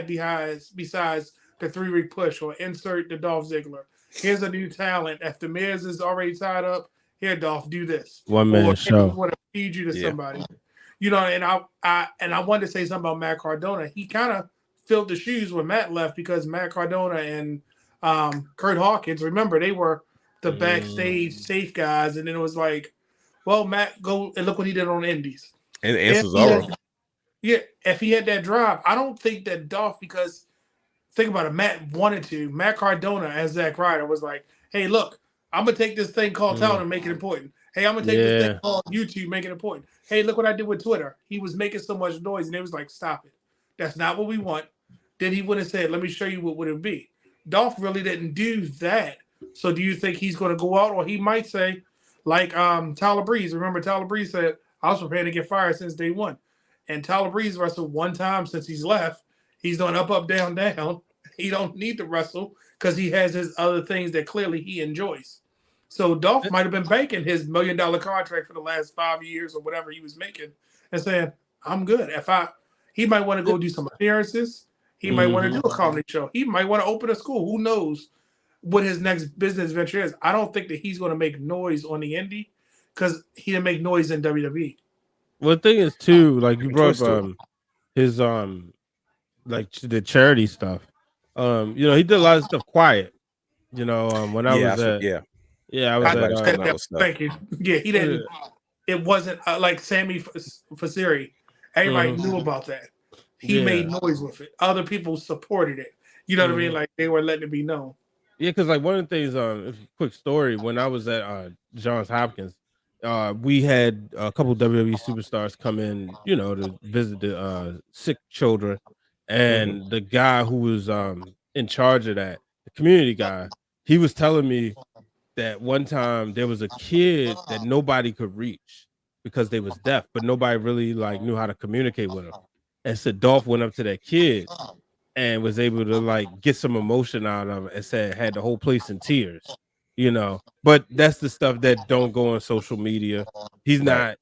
Speaker 5: besides the 3-week push or insert the Dolph Ziggler? Here's a new talent. If the Miz is already tied up, here, Dolph, do this.
Speaker 4: One man show.
Speaker 5: I want to feed you to somebody. And I wanted to say something about Matt Cardona. He kind of filled the shoes when Matt left because Matt Cardona and Kurt Hawkins, remember, they were the backstage safe guys, and then it was like, well, Matt, go and look what he did on Indies.
Speaker 1: And Cesaro.
Speaker 5: If he had that drive, I don't think that Dolph, because think about it, Matt wanted to. Matt Cardona as Zack Ryder was like, hey, look, I'm going to take this thing called talent and make it important. Hey, I'm going to take this thing called YouTube, make it important. Hey, look what I did with Twitter. He was making so much noise, and it was like, stop it. That's not what we want. Then he would have said, let me show you what would it be. Dolph really didn't do that. So do you think he's going to go out, or he might say, like Tyler Breeze? Remember, Tyler Breeze said, I was preparing to get fired since day one. And Tyler Breeze wrestled one time since he's left. He's doing up, down, down. He don't need to wrestle because he has his other things that clearly he enjoys. So Dolph might have been banking his $1 million contract for the last 5 years or whatever he was making and saying, I'm good. He might want to go do some appearances. He might want to do a comedy show. He might want to open a school. Who knows what his next business venture is? I don't think that he's going to make noise on the indie because he didn't make noise in WWE.
Speaker 4: Well, the thing is too, like you brought his like the charity stuff. He did a lot of stuff quiet. When I was at
Speaker 5: thank you. Yeah, he didn't. It wasn't like Sammy Fasiri. Everybody knew about that. He made noise with it. Other people supported it. You know what I mean? Like they were letting it be known.
Speaker 4: Yeah, because like one of the things, quick story, when I was at Johns Hopkins, we had a couple WWE superstars come in, to visit the sick children, and the guy who was in charge of that, the community guy, he was telling me that one time there was a kid that nobody could reach because they was deaf, but nobody really like knew how to communicate with him. And so Dolph went up to that kid and was able to like get some emotion out of it and had the whole place in tears, But that's the stuff that don't go on social media. He's not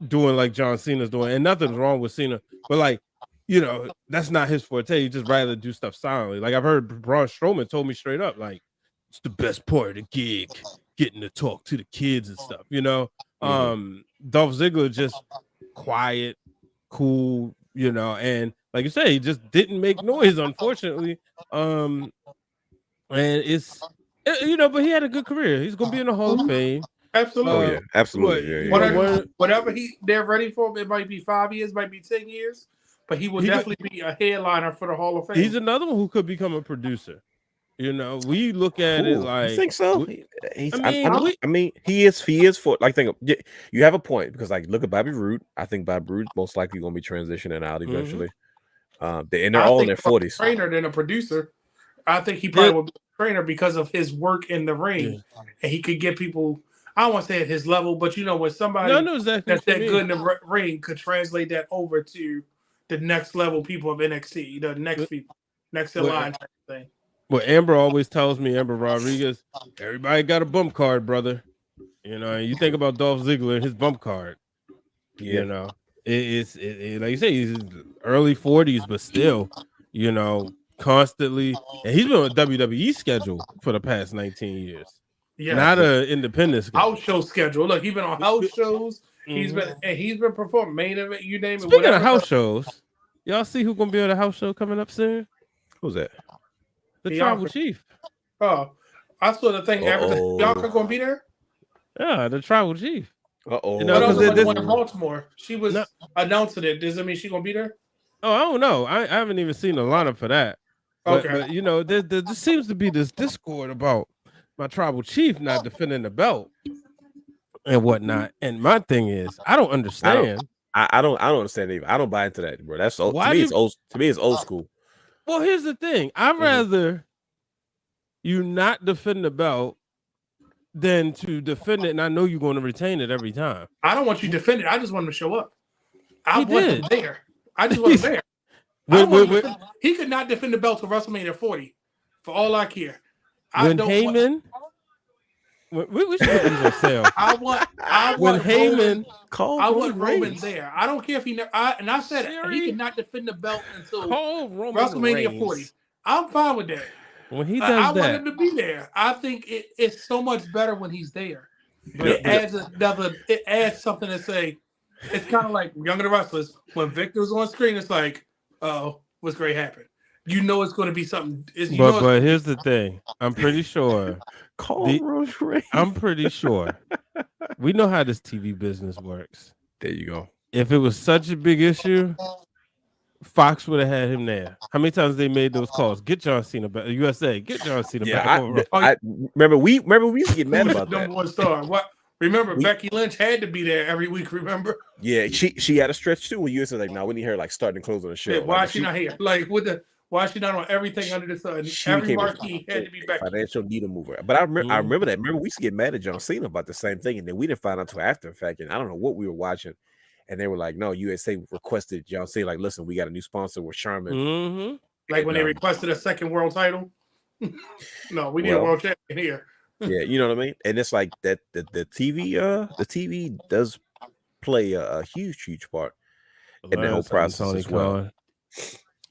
Speaker 4: doing like John Cena's doing, and nothing's wrong with Cena, but like, that's not his forte. He just rather do stuff silently. Like I've heard Braun Strowman told me straight up, like, it's the best part of the gig, getting to talk to the kids and stuff, Dolph Ziggler just quiet, cool, and like you say, he just didn't make noise, unfortunately. And it's but he had a good career. He's gonna be in the Hall of Fame.
Speaker 5: Absolutely.
Speaker 1: Absolutely.
Speaker 5: Whatever they're ready for, it might be 5 years, might be 10 years, but he will definitely be a headliner for the Hall of Fame.
Speaker 4: He's another one who could become a producer. We look at it like,
Speaker 1: you think so? I mean, he is for like you have a point because like look at Bobby Roode. I think Bobby Roode most likely going to be transitioning out eventually. They're all in their 40s.
Speaker 5: Trainer than a producer. I think he probably would be a trainer because of his work in the ring, and he could get people. I don't want to say at his level, but when
Speaker 4: No, I
Speaker 5: somebody
Speaker 4: know exactly
Speaker 5: that's
Speaker 4: what you
Speaker 5: that
Speaker 4: mean.
Speaker 5: good in the ring could translate that over to the next level people of NXT, the next people, next in line type of thing.
Speaker 4: Well, Amber always tells me, Amber Rodriguez, everybody got a bump card, brother. And you think about Dolph Ziggler and his bump card.
Speaker 1: Yeah.
Speaker 4: It's like you say, he's early 40s, but still, constantly, and he's been on a WWE schedule for the past 19 years.
Speaker 5: Yeah,
Speaker 4: Not an independent schedule.
Speaker 5: house show schedule. Look, he's been on house shows. He's been performing main event. You name it.
Speaker 4: Speaking
Speaker 5: Whatever.
Speaker 4: of house shows, y'all see who's gonna be on the house show coming up soon?
Speaker 1: Who's that?
Speaker 4: The Tribal Chief.
Speaker 5: Oh, I saw the thing. Bianca gonna be there.
Speaker 4: Yeah, the Tribal Chief.
Speaker 1: Uh-oh.
Speaker 5: But also the one in Baltimore. She was announcing it. Does that mean she's gonna be there?
Speaker 4: Oh, I don't know. I haven't even seen the lineup for that. But,
Speaker 5: Okay.
Speaker 4: but there seems to be this discord about my Tribal Chief not defending the belt and whatnot. And my thing is, I don't understand.
Speaker 1: I don't understand either. I don't buy into that, bro. That's old. To me, it's old school.
Speaker 4: Well, here's the thing. I'd rather you not defend the belt than to defend it, and I know you're going to retain it every time.
Speaker 5: I don't want you to defend it. I just want him to show up. I want him there. I just want him there. He could not defend the belt to WrestleMania 40, for all I care.
Speaker 4: We should put these on sale.
Speaker 5: I want
Speaker 4: Heyman.
Speaker 5: I want Roman there. I don't care if he never. I said he cannot defend the belt until WrestleMania 40. I'm fine with that.
Speaker 4: When he does
Speaker 5: I want him to be there. I think it's so much better when he's there. It adds something to say. It's kind of like Young and the Restless. When Victor's on screen, it's like, oh, what's great happened? You know it's going to be something.
Speaker 4: But here's the thing. I'm pretty sure. I'm pretty sure. We know how this TV business works.
Speaker 1: There you go.
Speaker 4: If it was such a big issue, Fox would have had him there. How many times they made those calls? Get John Cena back. USA, get John Cena back.
Speaker 1: I remember we used to get mad about that.
Speaker 5: Number one star. What? Remember, Becky Lynch had to be there every week. Remember?
Speaker 1: Yeah, she had a stretch too. When you said like, "No, we need her like starting and closing the show."
Speaker 5: Yeah, why is she not here? Like why is she not on everything under the sun? Every marquee had to be Becky.
Speaker 1: Financial needle mover. But I remember that. Remember we used to get mad at John Cena about the same thing, and then we didn't find out until after the fact. And I don't know what we were watching, and they were like, "No, USA requested John Cena. Like, listen, we got a new sponsor with Sherman."
Speaker 5: Like when they requested a second world title. No, we need a world champion here.
Speaker 1: Yeah, you know what I mean? And it's like that the TV does play a huge part in the whole process as well.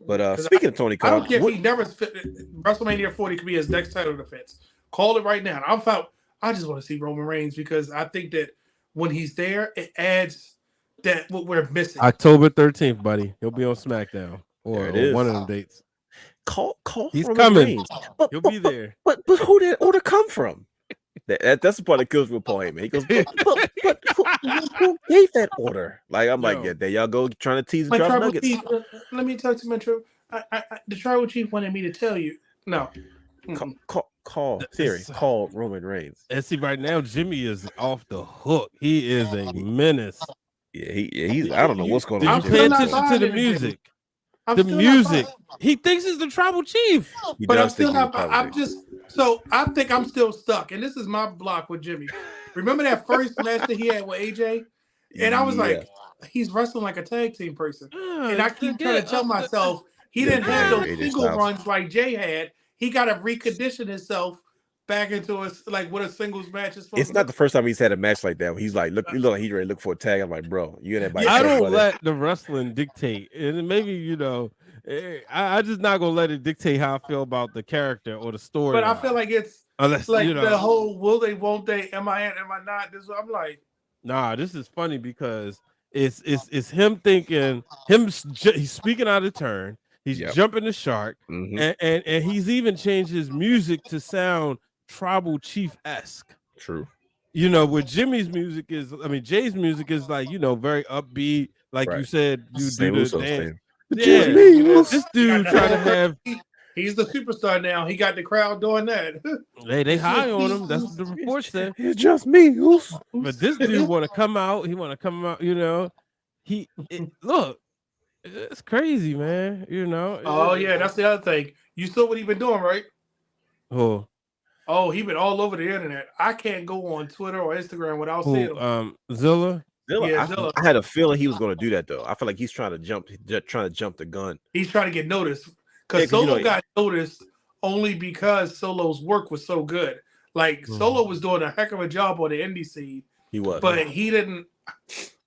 Speaker 1: But speaking of Tony Khan,
Speaker 5: I don't care if he never WrestleMania 40 could be his next title defense. Call it right now. I just want to see Roman Reigns because I think that when he's there, it adds that what we're missing.
Speaker 4: October 13th, buddy. He'll be on SmackDown or one of them dates.
Speaker 1: Call
Speaker 4: he's coming. He'll be there.
Speaker 1: But who did order come from? That's the part that kills with Paul Heyman. He goes, but who gave that order? Like I'm like, yeah, there y'all go trying to tease the drop nuggets.
Speaker 5: Chief, let me talk to Metro. The Tribal Chief wanted me to tell you. No.
Speaker 1: Call Roman Reigns.
Speaker 4: And see, right now Jimmy is off the hook. He is a menace.
Speaker 1: Yeah, he's. I don't know what's going on.
Speaker 4: Did you pay attention to the music? The music. He thinks he's the Tribal Chief.
Speaker 5: But I'm still not. I think I'm still stuck. And this is my block with Jimmy. Remember that first match that he had with AJ? And I was like, he's wrestling like a tag team person. And I keep trying to tell myself he didn't have those single runs like Jay had. He got to recondition himself back into with a singles match.
Speaker 1: It's not the first time he's had a match like that. He's like, look like he's ready to look for a tag. I'm like, bro, you and that.
Speaker 4: I don't let the wrestling dictate, and maybe I just not gonna let it dictate how I feel about the character or the story.
Speaker 5: But I feel like it's the whole will they, won't they, am I in, am I not? I'm like,
Speaker 4: nah, this is funny because it's him thinking he's speaking out of turn. He's jumping the shark, and he's even changed his music to sound Tribal Chief-esque.
Speaker 1: True.
Speaker 4: Where Jimmy's music is, Jay's music is like, very upbeat, like you said, you do the dance. Yeah, this dude trying to have.
Speaker 5: He's the superstar now. He got the crowd doing that.
Speaker 4: They high on him. That's what the report said.
Speaker 1: It's just me.
Speaker 4: But this dude want to come out. He want to come out. Look, it's crazy, man.
Speaker 5: Oh yeah, that's the other thing. You saw what he been doing, right?
Speaker 4: Oh.
Speaker 5: Oh, he been all over the internet. I can't go on Twitter or Instagram without seeing
Speaker 4: Who?
Speaker 5: him.
Speaker 4: Zilla.
Speaker 1: Zilla,
Speaker 5: Yeah, Zilla.
Speaker 1: I had a feeling he was going to do that though. I feel like he's trying to jump the gun.
Speaker 5: He's trying to get noticed
Speaker 1: Yeah,
Speaker 5: because
Speaker 1: 'cause, you
Speaker 5: Solo
Speaker 1: know,
Speaker 5: got noticed only because Solo's work was so good. Like Solo was doing a heck of a job on the indie scene,
Speaker 1: he was.
Speaker 5: but he didn't.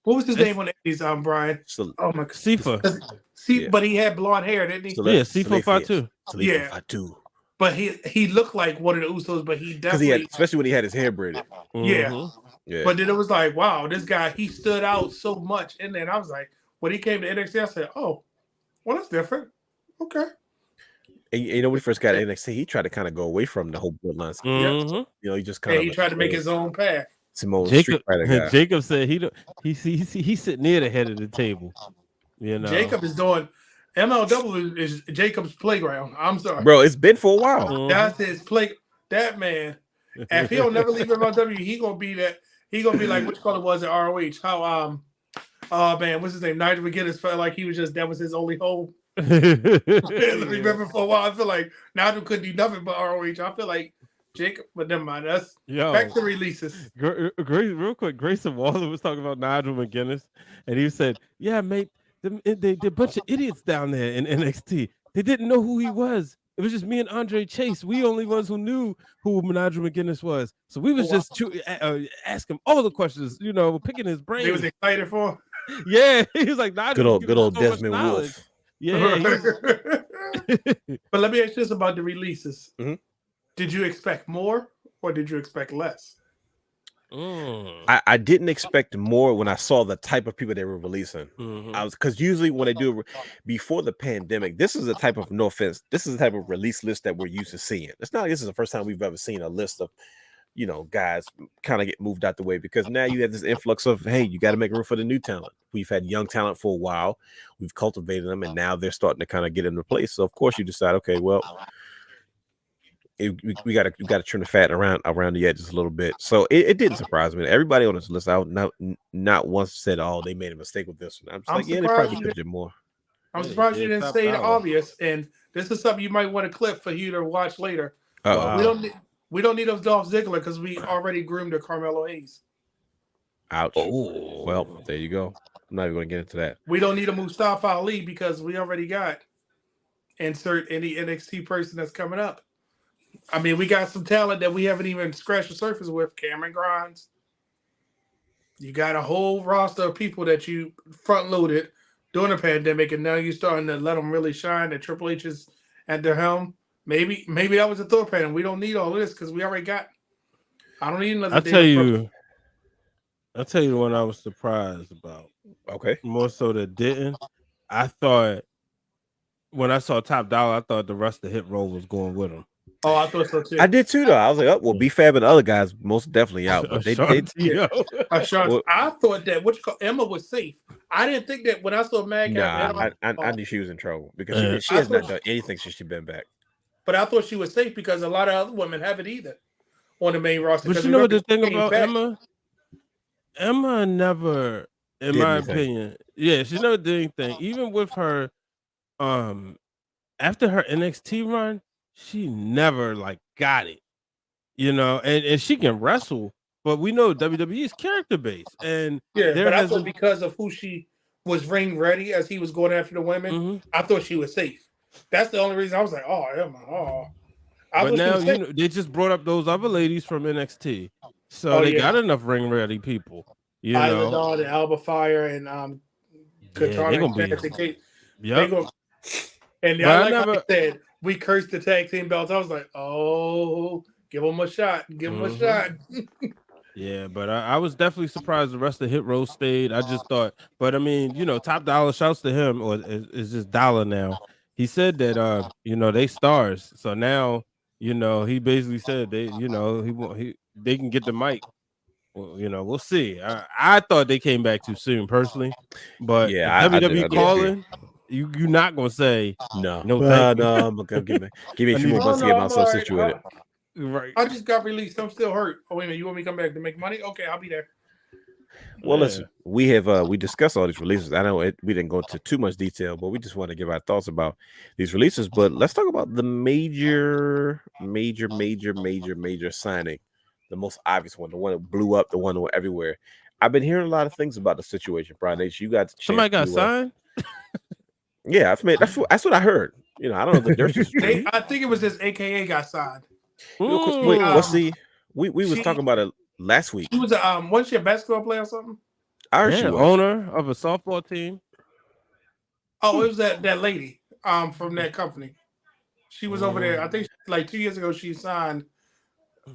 Speaker 5: What was his name on the indies? Brian.
Speaker 1: So,
Speaker 5: Oh my god,
Speaker 4: Sifa.
Speaker 5: See,
Speaker 1: Yeah.
Speaker 5: but he had blonde hair, didn't he?
Speaker 4: Yeah, C452.
Speaker 5: Yeah.
Speaker 1: Fatu.
Speaker 5: But he looked like one of the Usos, but he
Speaker 1: Because he
Speaker 5: definitely
Speaker 1: had, especially when he had his hair braided.
Speaker 5: yeah.
Speaker 4: Mhm.
Speaker 1: Yeah.
Speaker 5: But then it was like, wow, this guy, he stood out so much. And then I was like, when he came to NXT, I said, oh, well, that's different. Okay.
Speaker 1: And you know, when he first got to NXT, he tried to kind of go away from the whole bloodline.
Speaker 4: Mhm.
Speaker 1: You know, he just kind
Speaker 5: And
Speaker 1: of
Speaker 5: he tried to make his own path.
Speaker 1: Simone
Speaker 4: Jacob,
Speaker 1: Street Fighter guy.
Speaker 4: Jacob said he's sitting near the head of the table. You know,
Speaker 5: Jacob is doing MLW is Jacob's playground. I'm sorry.
Speaker 1: Bro, it's been for a while.
Speaker 4: Mhm.
Speaker 5: That's his play. That man, if he'll never leave MLW, he gonna be that. He gonna be like which color was it? ROH. How oh man, what's his name? Nigel McGuinness felt like he was just that was his only hope. Remember for a while, I feel like Nigel couldn't do nothing but ROH. I feel like Jacob, but never mind. That's back to releases.
Speaker 4: Real quick, Grayson Waller was talking about Nigel McGuinness, and he said, "Yeah, mate, they a bunch of idiots down there in NXT. They didn't know who he was. It was just me and Andre Chase. We only ones who knew who Nigel McGuinness was. So we was just asking all the questions, you know, picking his brain.
Speaker 5: He was excited for him.
Speaker 4: Yeah, he was like, Nigel
Speaker 1: Good old
Speaker 4: so much
Speaker 1: Desmond
Speaker 4: knowledge.
Speaker 1: Wolf.
Speaker 4: Yeah,
Speaker 5: But let me ask you this about the releases.
Speaker 1: Mhm.
Speaker 5: Did you expect more or did you expect less?
Speaker 1: I didn't expect more when I saw the type of people they were releasing. I was because usually when they do before the pandemic, this is the type of, no offense, this is the type of release list that we're used to seeing. It's not like this is the first time we've ever seen a list of, you know, guys kind of get moved out the way, because now you have this influx of, hey, you got to make room for the new talent. We've had young talent for a while, we've cultivated them, and now they're starting to kind of get into place. So of course you decide, okay, well, we got to trim the fat around the edges a little bit. So it didn't surprise me. Everybody on this list, I not once said, "Oh, they made a mistake with this one." I'm just like, yeah, they probably could have did more.
Speaker 5: I'm surprised you didn't say the obvious. And this is something you might want to clip for you to watch later. We don't need those Dolph Ziggler because we already groomed a Carmelo Hayes.
Speaker 1: Ouch. Oh, well, there you go. I'm not even going to get into that.
Speaker 5: We don't need a Mustafa Ali because we already got insert any NXT person that's coming up. I mean, we got some talent that we haven't even scratched the surface with. Cameron Grimes. You got a whole roster of people that you front loaded during the pandemic, and now you're starting to let them really shine. That Triple H is at their helm. Maybe that was a thought pattern. We don't need all this because we already got. I don't need another.
Speaker 4: I'll tell you the one I was surprised about.
Speaker 1: Okay.
Speaker 4: More so that didn't. I thought when I saw Top Dollar, I thought the rest of the Hit Roll was going with him.
Speaker 5: Oh, I thought so too.
Speaker 1: I did too, though. I was like, oh, well, B-Fab and the other guys most definitely out. But I
Speaker 5: thought that Emma was safe. I didn't think that when I saw Madcap.
Speaker 1: I knew she was in trouble because she has not done anything since she's been back.
Speaker 5: But I thought she was safe because a lot of other women haven't either on the main roster.
Speaker 4: But you know what the thing about Emma? Emma never, in my opinion, she never did anything. Even with her, after her NXT run, she never got it, you know. And she can wrestle, but we know WWE is character based, and
Speaker 5: but I thought because of who she was ring ready as he was going after the women, I thought she was safe. That's the only reason I was like, oh, Emma,
Speaker 4: but now you know they just brought up those other ladies from NXT, so they got enough ring ready people. You know,
Speaker 5: Isla and Alba Fire and Katana and I said, we cursed the tag team belts. I was like, oh, give them a shot. Give them a shot.
Speaker 4: Yeah, but I was definitely surprised the rest of Hit Row stayed. I just thought, but I mean, you know, Top Dollar, shouts to him, or it's just Dollar now. He said that you know, they stars. So now, you know, he basically said they, you know, they can get the mic. Well, you know, we'll see. I thought they came back too soon, personally. But WWE calling, you're not gonna say no.
Speaker 1: I'm gonna give me a few more months to get myself situated.
Speaker 5: Right. I just got released. I'm still hurt. Oh, wait a minute. You want me to come back to make money? Okay, I'll be there.
Speaker 1: Well,
Speaker 4: Yeah.
Speaker 1: listen, we have we discussed all these releases. I know we didn't go into too much detail, but we just want to give our thoughts about these releases. But let's talk about the major signing, the most obvious one, the one that blew up, the one that went everywhere. I've been hearing a lot of things about the situation, Brian H. You got the chance
Speaker 4: Somebody got
Speaker 1: to,
Speaker 4: signed.
Speaker 1: yeah, that's what I heard. You know, I don't know if the dirt is true.
Speaker 5: I think it was this AKA got signed.
Speaker 1: Wait,
Speaker 4: Mm.
Speaker 1: what's the? We was
Speaker 5: she-
Speaker 1: talking about it last week.
Speaker 5: He was a wasn't she a basketball player or something?
Speaker 1: I heard she
Speaker 4: Yeah,
Speaker 1: was.
Speaker 4: owner of a softball team.
Speaker 5: Oh, it was that lady from that company. She was over there. I think like 2 years ago she signed.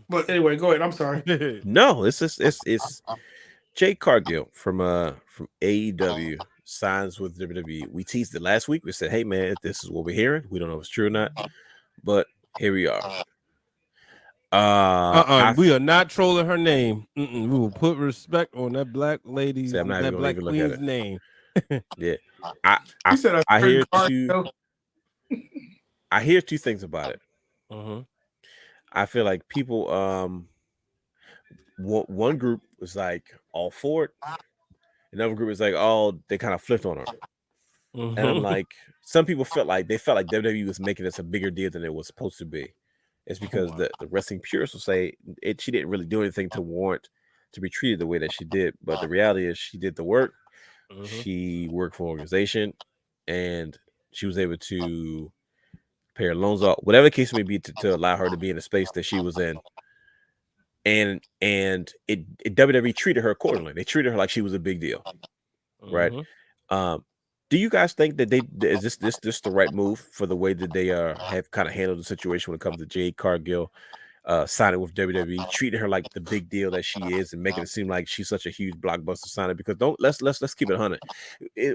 Speaker 5: But anyway, go ahead. I'm sorry.
Speaker 1: No, it's Jake Cargill from AEW signs with WWE. We teased it last week. We said, "Hey man, this is what we're hearing. We don't know if it's true or not, but here we are."
Speaker 4: We are not trolling her name. We will put respect on that black lady's,
Speaker 1: See, I'm not
Speaker 4: that
Speaker 1: even
Speaker 4: black
Speaker 1: gonna even look at
Speaker 4: queen's
Speaker 1: it.
Speaker 4: name.
Speaker 1: Yeah,
Speaker 5: He said
Speaker 1: I hear
Speaker 5: heard
Speaker 1: two. I hear two things about it. I feel like people, one group was like all for it, another group is like, oh, they kind of flipped on her. And I'm like, some people felt like WWE was making this a bigger deal than it was supposed to be. It's because the wrestling purists will say she didn't really do anything to warrant to be treated the way that she did. But the reality is she did the work. She worked for an organization and she was able to pay her loans off, whatever the case may be, to allow her to be in the space that she was in. And WWE treated her accordingly. They treated her like she was a big deal. Right. Do you guys think that is this the right move for the way that they have kind of handled the situation when it comes to Jade Cargill signing with WWE, treating her like the big deal that she is and making it seem like she's such a huge blockbuster signing? Because let's keep it 100.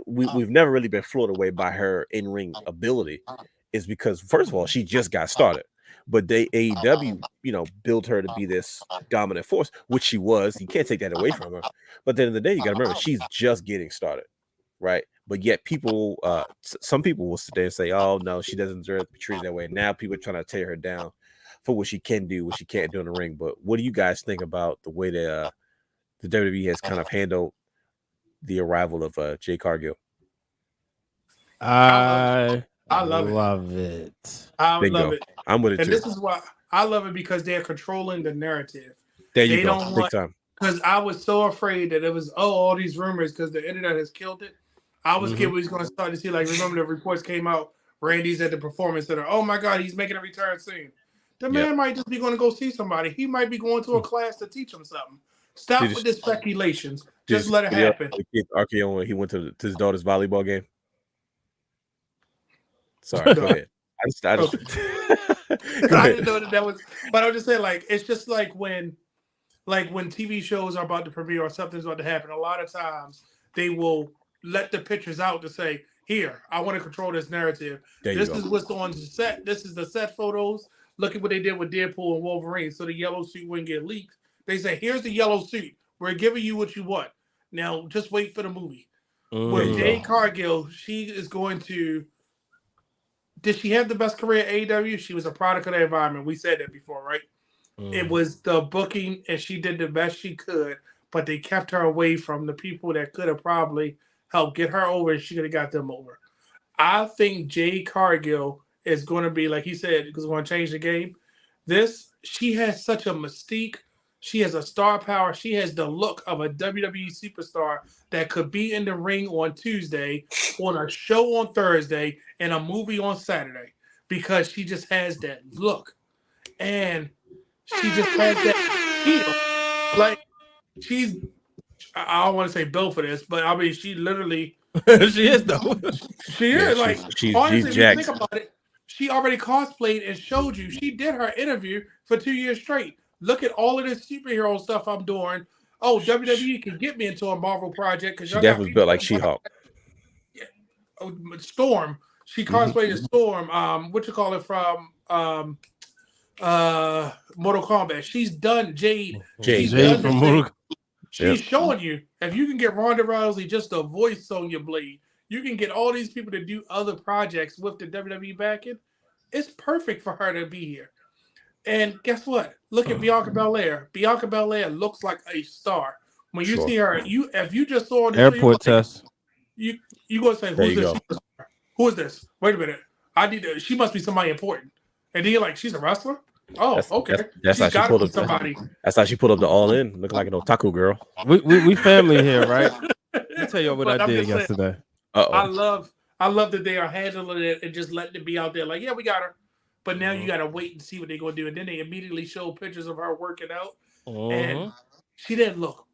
Speaker 1: We've never really been floored away by her in-ring ability. Is because first of all, she just got started. But AEW, built her to be this dominant force, which she was. You can't take that away from her. But at the end of the day, you got to remember, she's just getting started, right? But yet people, some people will sit there and say, oh, no, she doesn't deserve to be treated that way. Now people are trying to tear her down for what she can do, what she can't do in the ring. But what do you guys think about the way that the WWE has kind of handled the arrival of Jay Cargill?
Speaker 4: I
Speaker 5: love
Speaker 4: it.
Speaker 5: I
Speaker 1: Bingo.
Speaker 5: love it.
Speaker 1: I'm with it
Speaker 5: and
Speaker 1: too.
Speaker 5: this is why I love it, because they're controlling the narrative.
Speaker 1: There you
Speaker 5: They
Speaker 1: go.
Speaker 5: don't
Speaker 1: Big
Speaker 5: want,
Speaker 1: time.
Speaker 5: because I was so afraid that it was all these rumors because the internet has killed it. I was scared we was going to start to see, like, remember the reports came out, Randy's at the Performance Center. Oh my God, he's making a return soon. The man might just be going to go see somebody. He might be going to a class to teach him something. Stop with the speculations. Just let it happen.
Speaker 1: The kid RKO when he went to his daughter's volleyball game. Sorry, go ahead. I just
Speaker 5: I didn't know that was, but I was just saying, like, it's just like when TV shows are about to premiere or something's about to happen, a lot of times they will let the pictures out to say, here, I want to control this narrative. This is what's on the set. This is the set photos. Look at what they did with Deadpool and Wolverine, so the yellow suit wouldn't get leaked. They say, here's the yellow suit. We're giving you what you want. Now, just wait for the movie. With Jade Cargill, she is going to... Did she have the best career at AEW? She was a product of the environment. We said that before, right? It was the booking, and she did the best she could, but they kept her away from the people that could have probably helped get her over, and she could have got them over. I think Jade Cargill is going to be, like he said, is going to change the game. She has such a mystique. She has a star power. She has the look of a WWE superstar that could be in the ring on Tuesday, on a show on Thursday, and a movie on Saturday, because she just has that look. And she just has that feel. Like, I don't want to say built for this, but I mean, she literally...
Speaker 4: she is, though.
Speaker 5: She is. Like,
Speaker 1: she's
Speaker 5: honestly, if you
Speaker 1: jacked.
Speaker 5: think about it, she already cosplayed and showed you. She did her interview for 2 years straight. Look at all of this superhero stuff I'm doing. Oh, WWE can get me into a Marvel project because
Speaker 1: she definitely built like She-Hulk.
Speaker 5: Yeah. Oh, Storm. She cosplayed as Storm. What you call it from Mortal Kombat. She's done Jade.
Speaker 4: Jade from Mortal Kombat.
Speaker 5: She's showing you, if you can get Ronda Rousey just a voice on your blade, you can get all these people to do other projects with the WWE backing. It's perfect for her to be here. And guess what? Look at Bianca Belair. Bianca Belair looks like a star. When you
Speaker 1: Sure.
Speaker 5: see her, if you just saw her on the
Speaker 4: Airport
Speaker 5: show,
Speaker 4: test.
Speaker 5: you gonna say,
Speaker 1: There
Speaker 5: "Who's
Speaker 1: you
Speaker 5: this?"
Speaker 1: go.
Speaker 5: Who is this? Wait a minute. I need to. She must be somebody important. And then you're like, "She's a wrestler." Oh,
Speaker 1: That's
Speaker 5: okay.
Speaker 1: that's how
Speaker 5: She's
Speaker 1: she
Speaker 5: got to
Speaker 1: pulled
Speaker 5: be
Speaker 1: up.
Speaker 5: somebody.
Speaker 1: That's how she pulled up the all in, looking like an otaku girl.
Speaker 4: We family here, right? Let me tell you what
Speaker 5: But
Speaker 4: I
Speaker 5: I'm
Speaker 4: did
Speaker 5: just saying,
Speaker 4: yesterday.
Speaker 5: I
Speaker 1: Uh-oh.
Speaker 5: love that they are handling it and just letting it be out there. Like, yeah, we got her. But now you got to wait and see what they're gonna do. And then they immediately show pictures of her working out, and she didn't look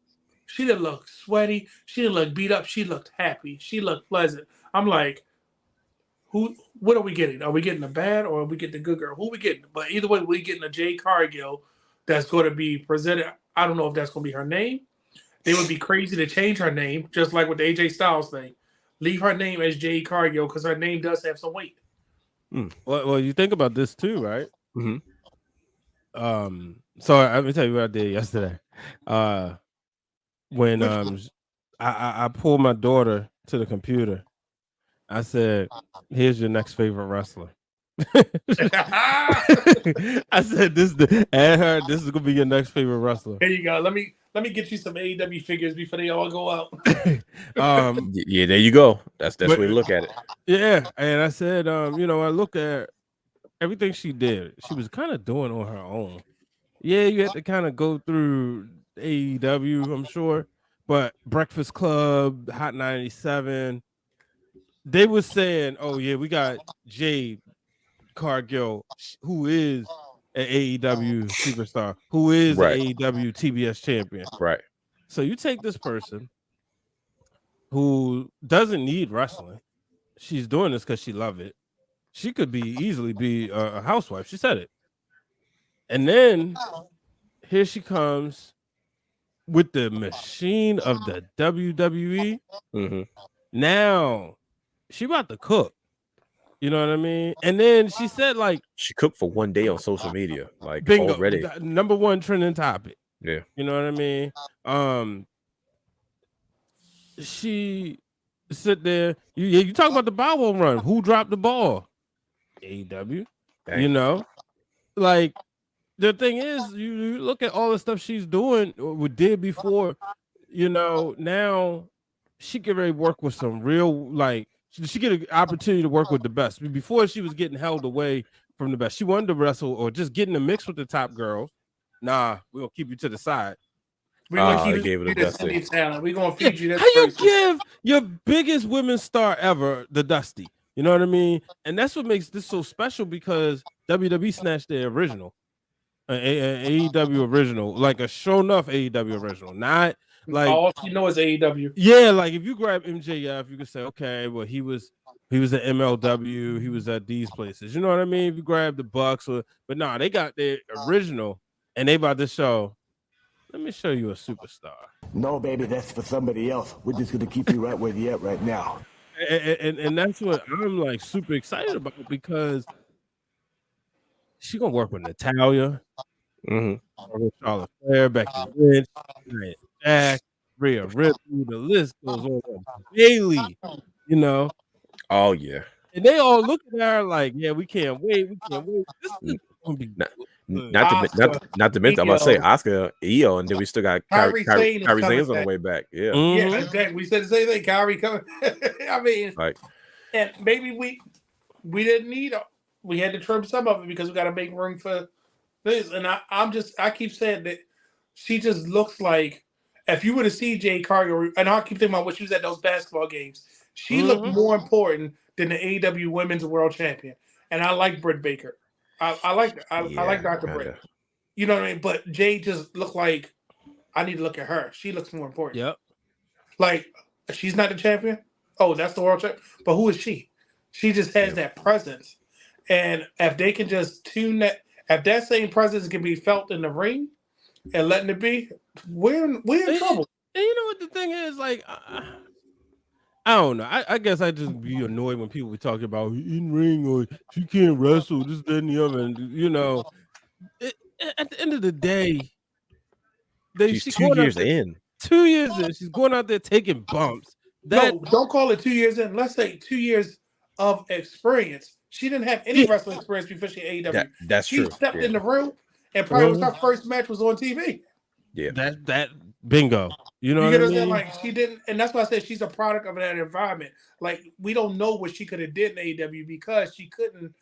Speaker 5: sweaty. She didn't look beat up. She looked happy. She looked pleasant. I'm like, what are we getting? Are we getting a bad or are we getting a good girl? Who are we getting? But either way, we getting a Jade Cargill that's going to be presented. I don't know if that's going to be her name. They would be crazy to change her name, just like with the AJ Styles thing. Leave her name as Jade Cargill because her name does have some weight.
Speaker 4: Well, you think about this too, right?
Speaker 1: Mm-hmm.
Speaker 4: So let me tell you what I did yesterday. When I pulled my daughter to the computer, I said, "Here's your next favorite wrestler." I said, "This is gonna be your next favorite wrestler."
Speaker 5: There you go. Let me get you some AEW figures before they all go out.
Speaker 1: Yeah, there you go. That's the way to look at it.
Speaker 4: Yeah, and I said, I look at everything she did. She was kind of doing on her own. Yeah, you had to kind of go through AEW, I'm sure, but Breakfast Club, Hot 97, they were saying, "Oh yeah, we got Jade Cargill, who is an AEW superstar, who is
Speaker 1: Right.
Speaker 4: an AEW TBS champion."
Speaker 1: Right.
Speaker 4: So you take this person who doesn't need wrestling. She's doing this because she loves it. She could easily be a housewife. She said it. And then here she comes with the machine of the WWE.
Speaker 1: Mm-hmm.
Speaker 4: Now she about to cook. You know what I mean? And then she said, like,
Speaker 1: She cooked for one day on social media, like
Speaker 4: bingo,
Speaker 1: already.
Speaker 4: number one trending topic.
Speaker 1: Yeah.
Speaker 4: You know what I mean? She sit there. You talk about the ball run. Who dropped the ball? AEW.
Speaker 1: Dang.
Speaker 4: You know, like the thing is, you look at all the stuff she's doing or did before. You know, now she can really work with some real, like, she get an opportunity to work with the best. Before she was getting held away from the best. She wanted to wrestle or just get in the mix with the top girls. Nah, we're gonna keep you to the side.
Speaker 5: We're gonna keep
Speaker 1: gave it a
Speaker 5: you this
Speaker 1: dusty.
Speaker 5: talent. We're gonna feed you this.
Speaker 4: How you
Speaker 5: person.
Speaker 4: give your biggest women's star ever the Dusty? You know what I mean? And that's what makes this so special because WWE snatched their original, an AEW original, like a show enough AEW original, not like
Speaker 5: all she knows is AEW.
Speaker 4: Yeah, like if you grab MJF, you could say, okay, well he was at MLW, he was at these places. You know what I mean? If you grab the Bucks, but nah, they got their original, and they about to show. Let me show you a superstar.
Speaker 6: No, baby, that's for somebody else. We're just gonna keep you right where you're at right now.
Speaker 4: And that's what I'm like super excited about because she gonna work with Natalia, Charlotte Flair, Becky Lynch, Jack, Rhea Ripley. The list goes on. Bailey, you know.
Speaker 1: Oh yeah.
Speaker 4: And they all look at her like, yeah, we can't wait. This is gonna be
Speaker 1: not to mention, I'm about to say Oscar, Io, and then we still got Kyrie Zane's on the way back. Yeah,
Speaker 5: yeah, exactly. We said the same thing. Kyrie coming. I mean,
Speaker 1: like,
Speaker 5: and maybe we didn't need. We had to trim some of it because we got to make room for this. And I keep saying that she just looks like if you were to see Jade Cargill, and I keep thinking about when she was at those basketball games, she looked more important than the AEW Women's World Champion. And I like Britt Baker. I like Dr. Britt. You know what I mean? But Jade just looked like I need to look at her. She looks more important.
Speaker 4: Yep.
Speaker 5: Like she's not the champion. Oh, that's the world champion. But who is she? She just has that presence. And if they can just tune that, if that same presence can be felt in the ring and letting it be, we're in trouble.
Speaker 4: And you know what the thing is? Like, I don't know. I guess I just be annoyed when people be talking about in ring or she can't wrestle, this, that, and the other. And, you know, at the end of the day,
Speaker 1: she's 2 years in.
Speaker 4: 2 years in, she's going out there taking bumps.
Speaker 5: No, don't call it 2 years in. Let's say 2 years of experience. She didn't have any wrestling experience before she AEW.
Speaker 1: That's true.
Speaker 5: She stepped in the room and probably was her first match was on TV.
Speaker 1: Yeah.
Speaker 4: That bingo. You know
Speaker 5: You
Speaker 4: what
Speaker 5: get
Speaker 4: I
Speaker 5: what I'm saying?
Speaker 4: mean?
Speaker 5: Like she didn't, and that's why I said she's a product of that environment. Like we don't know what she could have did in AEW because she couldn't.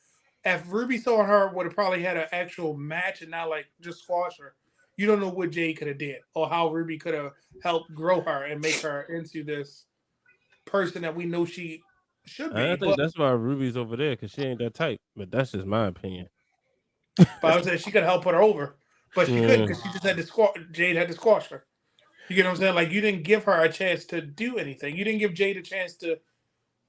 Speaker 5: If Ruby saw her, would have probably had an actual match and not like just squash her. You don't know what Jade could have did or how Ruby could have helped grow her and make her into this person that we know she should
Speaker 4: I
Speaker 5: be.
Speaker 4: think that's why Ruby's over there because she ain't that type. But that's just my opinion.
Speaker 5: But I was saying she could help put her over, but she couldn't because she just had to squash. Jade had to squash her. You get what I'm saying? Like you didn't give her a chance to do anything. You didn't give Jade a chance to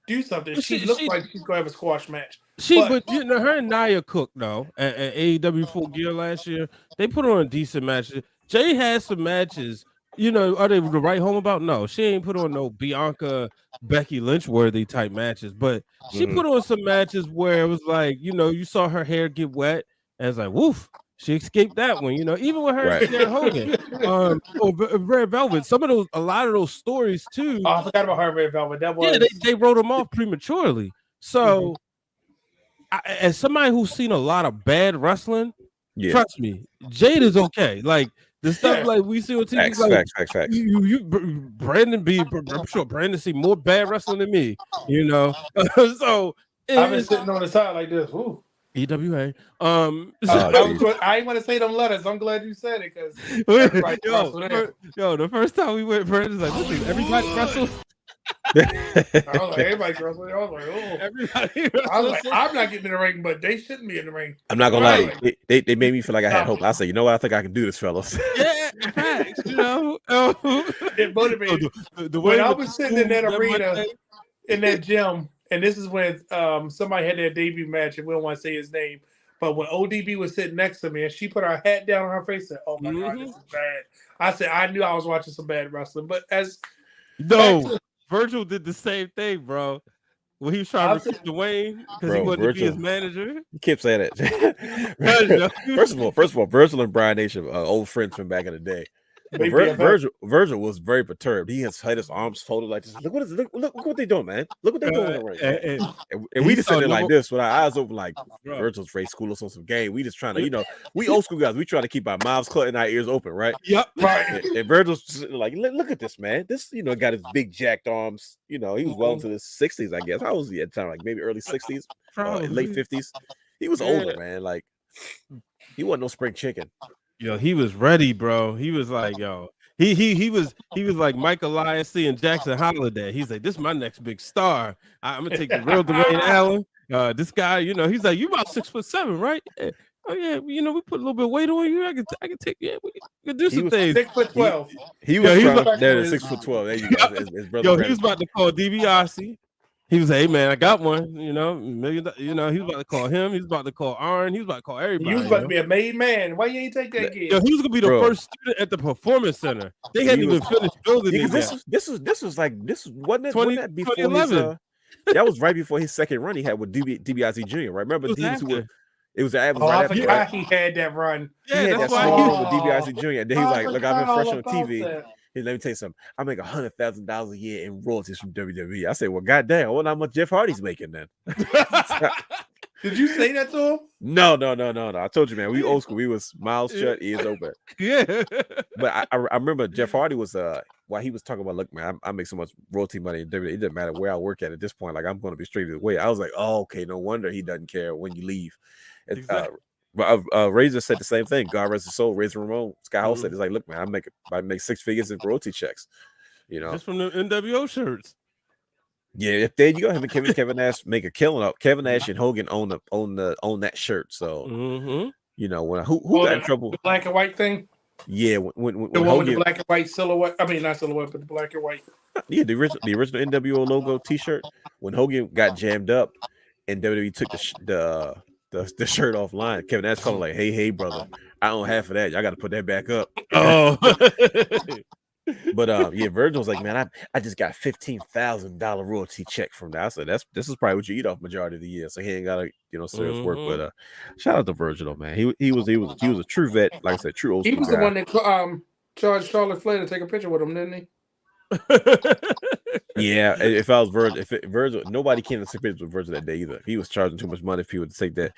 Speaker 5: do something. She looked like she's gonna have a squash match.
Speaker 4: But you know, her and Nia Cook though at AEW Full Gear last year, they put on decent matches. Jay has some matches. You know, are they to write home about? No, she ain't put on no Bianca, Becky Lynch worthy type matches, but she put on some matches where it was like, you know, you saw her hair get wet, and it's like, woof, she escaped that one. You know, even with her and Sarah Hogan, or Red Velvet, a lot of those stories too.
Speaker 5: Oh, I forgot about her and Red Velvet. That was
Speaker 4: they wrote them off prematurely. So, as somebody who's seen a lot of bad wrestling, trust me, Jade is okay. Like the stuff like we see on TV,
Speaker 1: facts.
Speaker 4: Brandon I'm sure Brandon see more bad wrestling than me. You know, so
Speaker 5: I've been sitting on the side like this. Ooh.
Speaker 4: EWA.
Speaker 5: I ain't want to say them letters. I'm glad you said it because
Speaker 4: the first time we went, Brandon's like, listen, everybody wrestles.
Speaker 5: I was like, everybody wrestling. I was like, oh,
Speaker 4: everybody.
Speaker 5: I was like, I'm not getting in the ring, but they shouldn't be in the ring.
Speaker 1: I'm not gonna lie. They made me feel like I had hope. I said, you know what? I think I can do this, fellas.
Speaker 4: Yeah, facts. You know,
Speaker 5: it motivated. When I was sitting in that arena, in that gym, and this is when somebody had their debut match, and we don't want to say his name, but when ODB was sitting next to me, and she put her hat down on her face, and said, "Oh my God, this is bad." I said, I knew I was watching some bad wrestling, but
Speaker 4: Virgil did the same thing, bro. When he was trying to recruit Dwayne because he wanted to be his manager.
Speaker 1: You kept saying that. First of all, Virgil and Brian Nation are old friends from back in the day. Virgil was very perturbed. He had his arms folded like this. Look what they doing, man. Look what they doing in the ring. And we just sitting there like this with our eyes open, like Virgil's race school us on some game. We just trying to, you know, we old school guys. We try to keep our mouths closed and our ears open, right?
Speaker 4: Yep.
Speaker 1: Right. And Virgil's like, look at this, man. This, you know, got his big jacked arms. You know, he was well into the 60s, I guess. How was he at the time? Like maybe early 60s, late 50s. He was older, man. Like he wasn't no spring chicken.
Speaker 4: Yo, he was ready, bro. He was like, yo, he was like Mike Elias seeing Jackson Holiday. He's like, this is my next big star. I'm gonna take the real Dwayne Allen. This guy, you know, he's like, you about 6'7", right? Yeah. Oh yeah, you know, we put a little bit of weight on you. I can take we can do some things.
Speaker 5: 6'12".
Speaker 1: He was 6'12". There you go. His brother.
Speaker 4: Yo, he was about to call DiBiase. He was like, hey man, I got one, you know, $1 million. You know, he was about to call him. He was about to call Arn. He was about to call everybody.
Speaker 5: He was about to be a made man. Why you ain't take that kid?
Speaker 4: Yo, he was gonna be the first student at the Performance Center. They hadn't even finished building it.
Speaker 1: This was wasn't it?
Speaker 4: 2011.
Speaker 1: Before that was right before his second run he had with DiBiase Jr. Right? Remember it was right after.
Speaker 5: He had that run.
Speaker 1: Yeah, he had that small with DiBiase Jr. And then he was like, look, I've been fresh on TV. Hey, let me tell you something. I make $100,000 a year in royalties from WWE. I say, well, goddamn, I wonder how much Jeff Hardy's making then.
Speaker 5: Did you say that to him?
Speaker 1: No. I told you, man. We old school. We was mouths shut, ears open.
Speaker 4: Yeah.
Speaker 1: But I remember Jeff Hardy was while he was talking about, look, man, I make so much royalty money in WWE. It doesn't matter where I work at this point. Like I'm going to be straight away. I was like, oh, okay, no wonder he doesn't care when you leave. Exactly. Razor said the same thing. God rest his soul. Razor Ramon, Sky Hall said, "It's like, look, man, I make 6 figures in royalty checks, you know,
Speaker 4: just from the NWO shirts."
Speaker 1: Yeah, if there you go, him and Kevin Nash make a killing up. Kevin Nash and Hogan own that shirt. So you know when who got in trouble?
Speaker 5: The black and white thing.
Speaker 1: Yeah, when
Speaker 5: the one with the black and white silhouette. I mean, not silhouette, but the black and white.
Speaker 1: Yeah, the original NWO logo T-shirt. When Hogan got jammed up, and WWE took the shirt offline. Kevin Nash called him like, hey, brother, I own half of that. Y'all got to put that back up.
Speaker 4: Oh,
Speaker 1: but yeah, Virgil was like, man, I just got $15,000 royalty check from that. I said, this is probably what you eat off majority of the year. So he ain't got to serious work. But shout out to Virgil, man. He was a true vet. Like I said, true old school.
Speaker 5: He was the one that charged Charlotte Flair to take a picture with him, didn't he?
Speaker 1: Yeah, if I was Virgil, nobody came to take pictures with Virgil that day either. He was charging too much money for people to take that.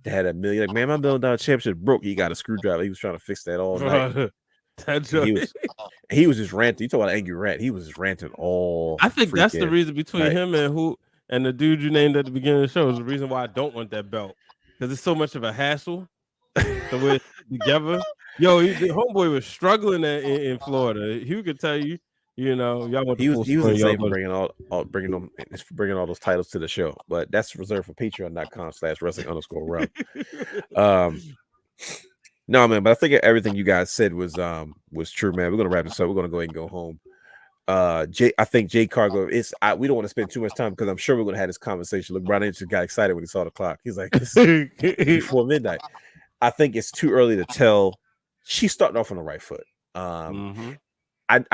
Speaker 1: They had $1 million. Like, man, my $1 million championship broke. He got a screwdriver. He was trying to fix that all night.
Speaker 4: That
Speaker 1: He was just ranting. You talk about angry rant. He was just ranting all.
Speaker 4: I think that's the
Speaker 1: freaking
Speaker 4: reason between
Speaker 1: night.
Speaker 4: him and the dude you named at the beginning of the show is the reason why I don't want that belt, because it's so much of a hassle. So we're together. Yo, the homeboy was struggling in Florida. He could tell you, y'all want the
Speaker 1: He
Speaker 4: full
Speaker 1: was
Speaker 4: story,
Speaker 1: insane
Speaker 4: y'all
Speaker 1: for bringing all those titles to the show, but that's reserved for patreon.com/wrestling_realm. No, man, but I think everything you guys said was true, man. We're gonna wrap this up. We're gonna go ahead and go home. I think Jay Cargo we don't want to spend too much time because I'm sure we're gonna have this conversation. Look, Brian just got excited when he saw the clock. He's like, this is before midnight. I think it's too early to tell. She's starting off on the right foot. I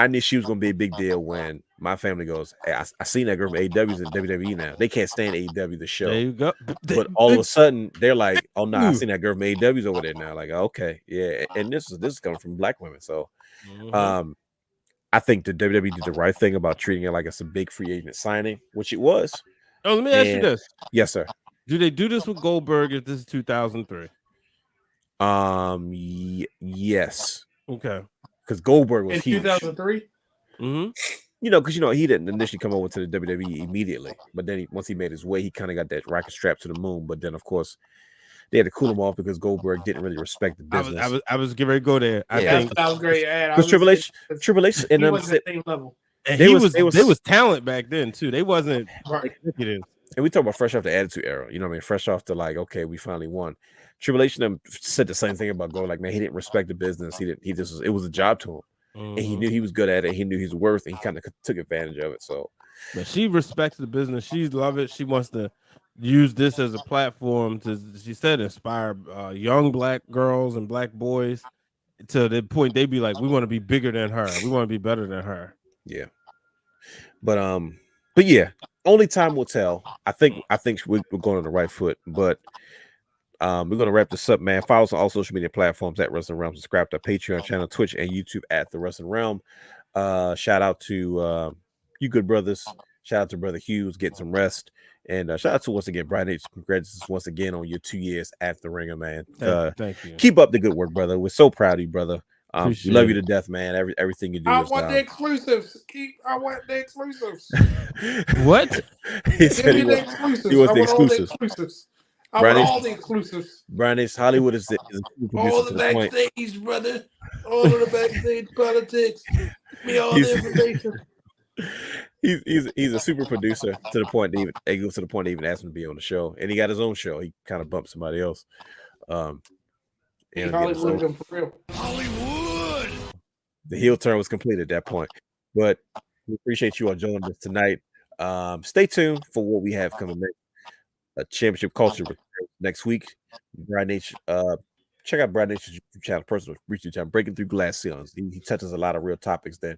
Speaker 1: knew she was gonna be a big deal when my family goes, hey, I seen that girl from AEW's in WWE now. They can't stand AEW the show.
Speaker 4: There you go.
Speaker 1: But all of a sudden they're like, oh no, I seen that girl from AEW's over there now. Like, okay, yeah. And this is coming from black women. So I think the WWE did the right thing about treating it like it's a big free agent signing, which it was.
Speaker 4: Oh, let me ask you this.
Speaker 1: Yes, sir.
Speaker 4: Do they do this with Goldberg if this is 2003?
Speaker 1: Yes.
Speaker 4: Okay.
Speaker 1: Because Goldberg was
Speaker 5: In
Speaker 1: huge.
Speaker 5: 2003?
Speaker 1: Because he didn't initially come over to the WWE immediately, but then once he made his way, he kind of got that rocket strap to the moon. But then, of course, they had to cool him off because Goldberg didn't really respect the business.
Speaker 4: I was getting ready to go there. I think
Speaker 5: that was great.
Speaker 1: Because Triple H, and
Speaker 5: he was at the same level.
Speaker 4: And they was talent back then too. They wasn't executives.
Speaker 1: And we talk about fresh off the Attitude Era. You know what I mean? Fresh off the like, okay, we finally won. Triple H and them said the same thing about Gold. Like, man, he didn't respect the business. It was a job to him. And he knew he was good at it. He knew his worth, and he kind of took advantage of it. So,
Speaker 4: but she respects the business. She loves it. She wants to use this as a platform to, she said, inspire young black girls and black boys to the point they be like, we want to be bigger than her. We want to be better than her.
Speaker 1: Yeah. But yeah, only time will tell. I think we're going on the right foot. But we're gonna wrap this up, man. Follow us on all social media platforms at Wrestling Realm. Subscribe to our Patreon channel, Twitch, and YouTube at The Wrestling Realm. Shout out to you good brothers. Shout out to Brother Hughes getting some rest. And shout out to once again Brian H. Congratulations once again on your 2 years at the Ringer, man.
Speaker 4: Thank you.
Speaker 1: Keep up the good work, brother. We're so proud of you, brother. We love you to death, man. Everything you do.
Speaker 5: I want the exclusives. I want the exclusives.
Speaker 4: What?
Speaker 1: He said he wants the exclusives.
Speaker 5: I want all the exclusives.
Speaker 1: Brian H. Hollywood is
Speaker 5: all the backstage, brother. All of the backstage politics. Give me all the information.
Speaker 1: He's a super producer to the point that even asked him to be on the show, and he got his own show. He kind of bumped somebody else.
Speaker 5: Hollywood, for real.
Speaker 2: Hollywood.
Speaker 1: The heel turn was complete at that point, but we appreciate you all joining us tonight. Stay tuned for what we have coming next. A championship culture next week. Brian H. Check out Brian H's YouTube channel, personal YouTube channel, Breaking Through Glass Ceilings. He touches a lot of real topics there.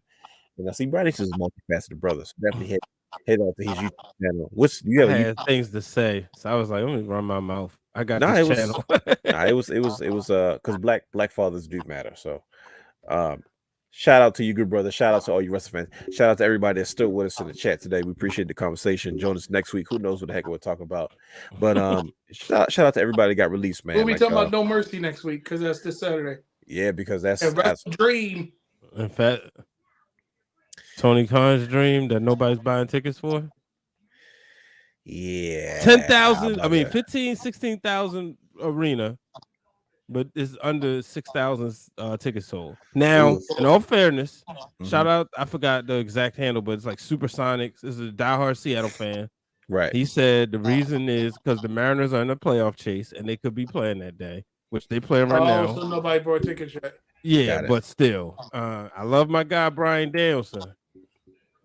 Speaker 1: And I see Brian H is a multifaceted brother. So definitely head out to his YouTube channel.
Speaker 4: I had things to say, so I was like, let me run my mouth. I got this channel.
Speaker 1: It was because black fathers do matter. So shout out to you, good brother. Shout out to all you wrestling fans. Shout out to everybody that's still with us in the chat today. We appreciate the conversation. Join us next week. Who knows what the heck we'll talk about? But shout out to everybody that got released, man.
Speaker 5: We'll be talking about No Mercy next week because that's this Saturday.
Speaker 1: Yeah, because that's
Speaker 5: Dream.
Speaker 4: In fact, Tony Khan's dream that nobody's buying tickets for.
Speaker 1: Yeah,
Speaker 4: 10,000. I mean, 15, 16,000 arena, but it's under 6,000 tickets sold. Now, in all fairness, shout out, I forgot the exact handle, but it's like Supersonics. This is a diehard Seattle fan.
Speaker 1: Right.
Speaker 4: He said the reason is because the Mariners are in a playoff chase and they could be playing that day, which they playing right now.
Speaker 5: So nobody bought tickets yet.
Speaker 4: Yeah, but still, I love my guy Brian Danielson.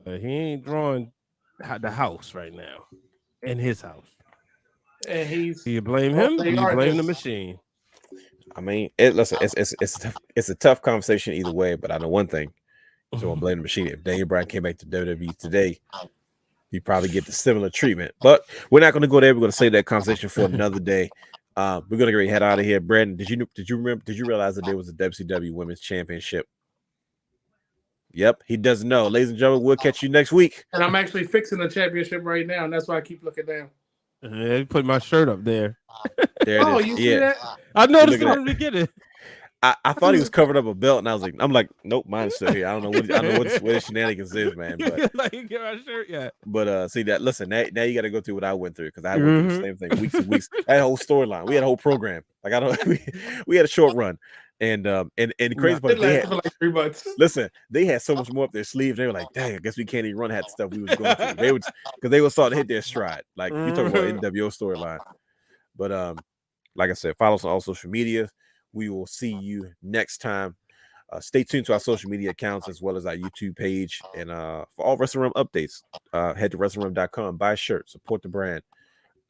Speaker 4: He ain't drawing the house right now. In his house.
Speaker 5: And
Speaker 4: do you blame him? Or you blame the machine?
Speaker 1: I mean, it's a tough conversation either way, but I know one thing. So I'm blaming the machine. If Daniel Bryan came back to WWE today, he'd probably get the similar treatment. But we're not going to go there. We're going to save that conversation for another day. We're going to head out of here. Brandon, did you realize that there was a WCW Women's Championship? Yep, he doesn't know. Ladies and gentlemen, we'll catch you next week.
Speaker 5: And I'm actually fixing the championship right now, and that's why I keep looking down.
Speaker 4: Yeah, put my shirt up there.
Speaker 1: There it is.
Speaker 5: You see that?
Speaker 4: I noticed it from the beginning.
Speaker 1: I thought he was covering up a belt, and I'm like, nope, mine's still here. I don't know what his shenanigans is, man. But
Speaker 4: like, get my shirt yet.
Speaker 1: But see that. Listen, now you got to go through what I went through, because I went through the same thing weeks and weeks. That whole storyline, we had a whole program. Like I don't, we had a short run, and crazy part,
Speaker 5: It lasted for like 3 months.
Speaker 1: listen, they had so much more up their sleeve. They were like, dang, I guess we can't even run half the stuff we was going through. They would, because they were starting to hit their stride. Like you talking about NWO storyline. But like I said, follow us on all social media. We will see you next time. Stay tuned to our social media accounts as well as our YouTube page. And for all Wrestling Room updates, head to WrestlingRoom.com, buy a shirt, support the brand,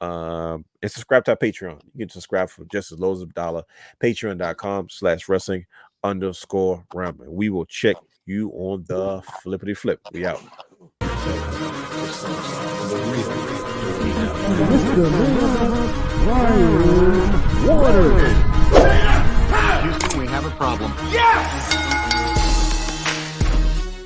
Speaker 1: and subscribe to our Patreon. You can subscribe for just as low as $1. Patreon.com/wrestling_room. And we will check you on the flippity flip. We out.
Speaker 3: Houston, we have a problem.
Speaker 2: Yes!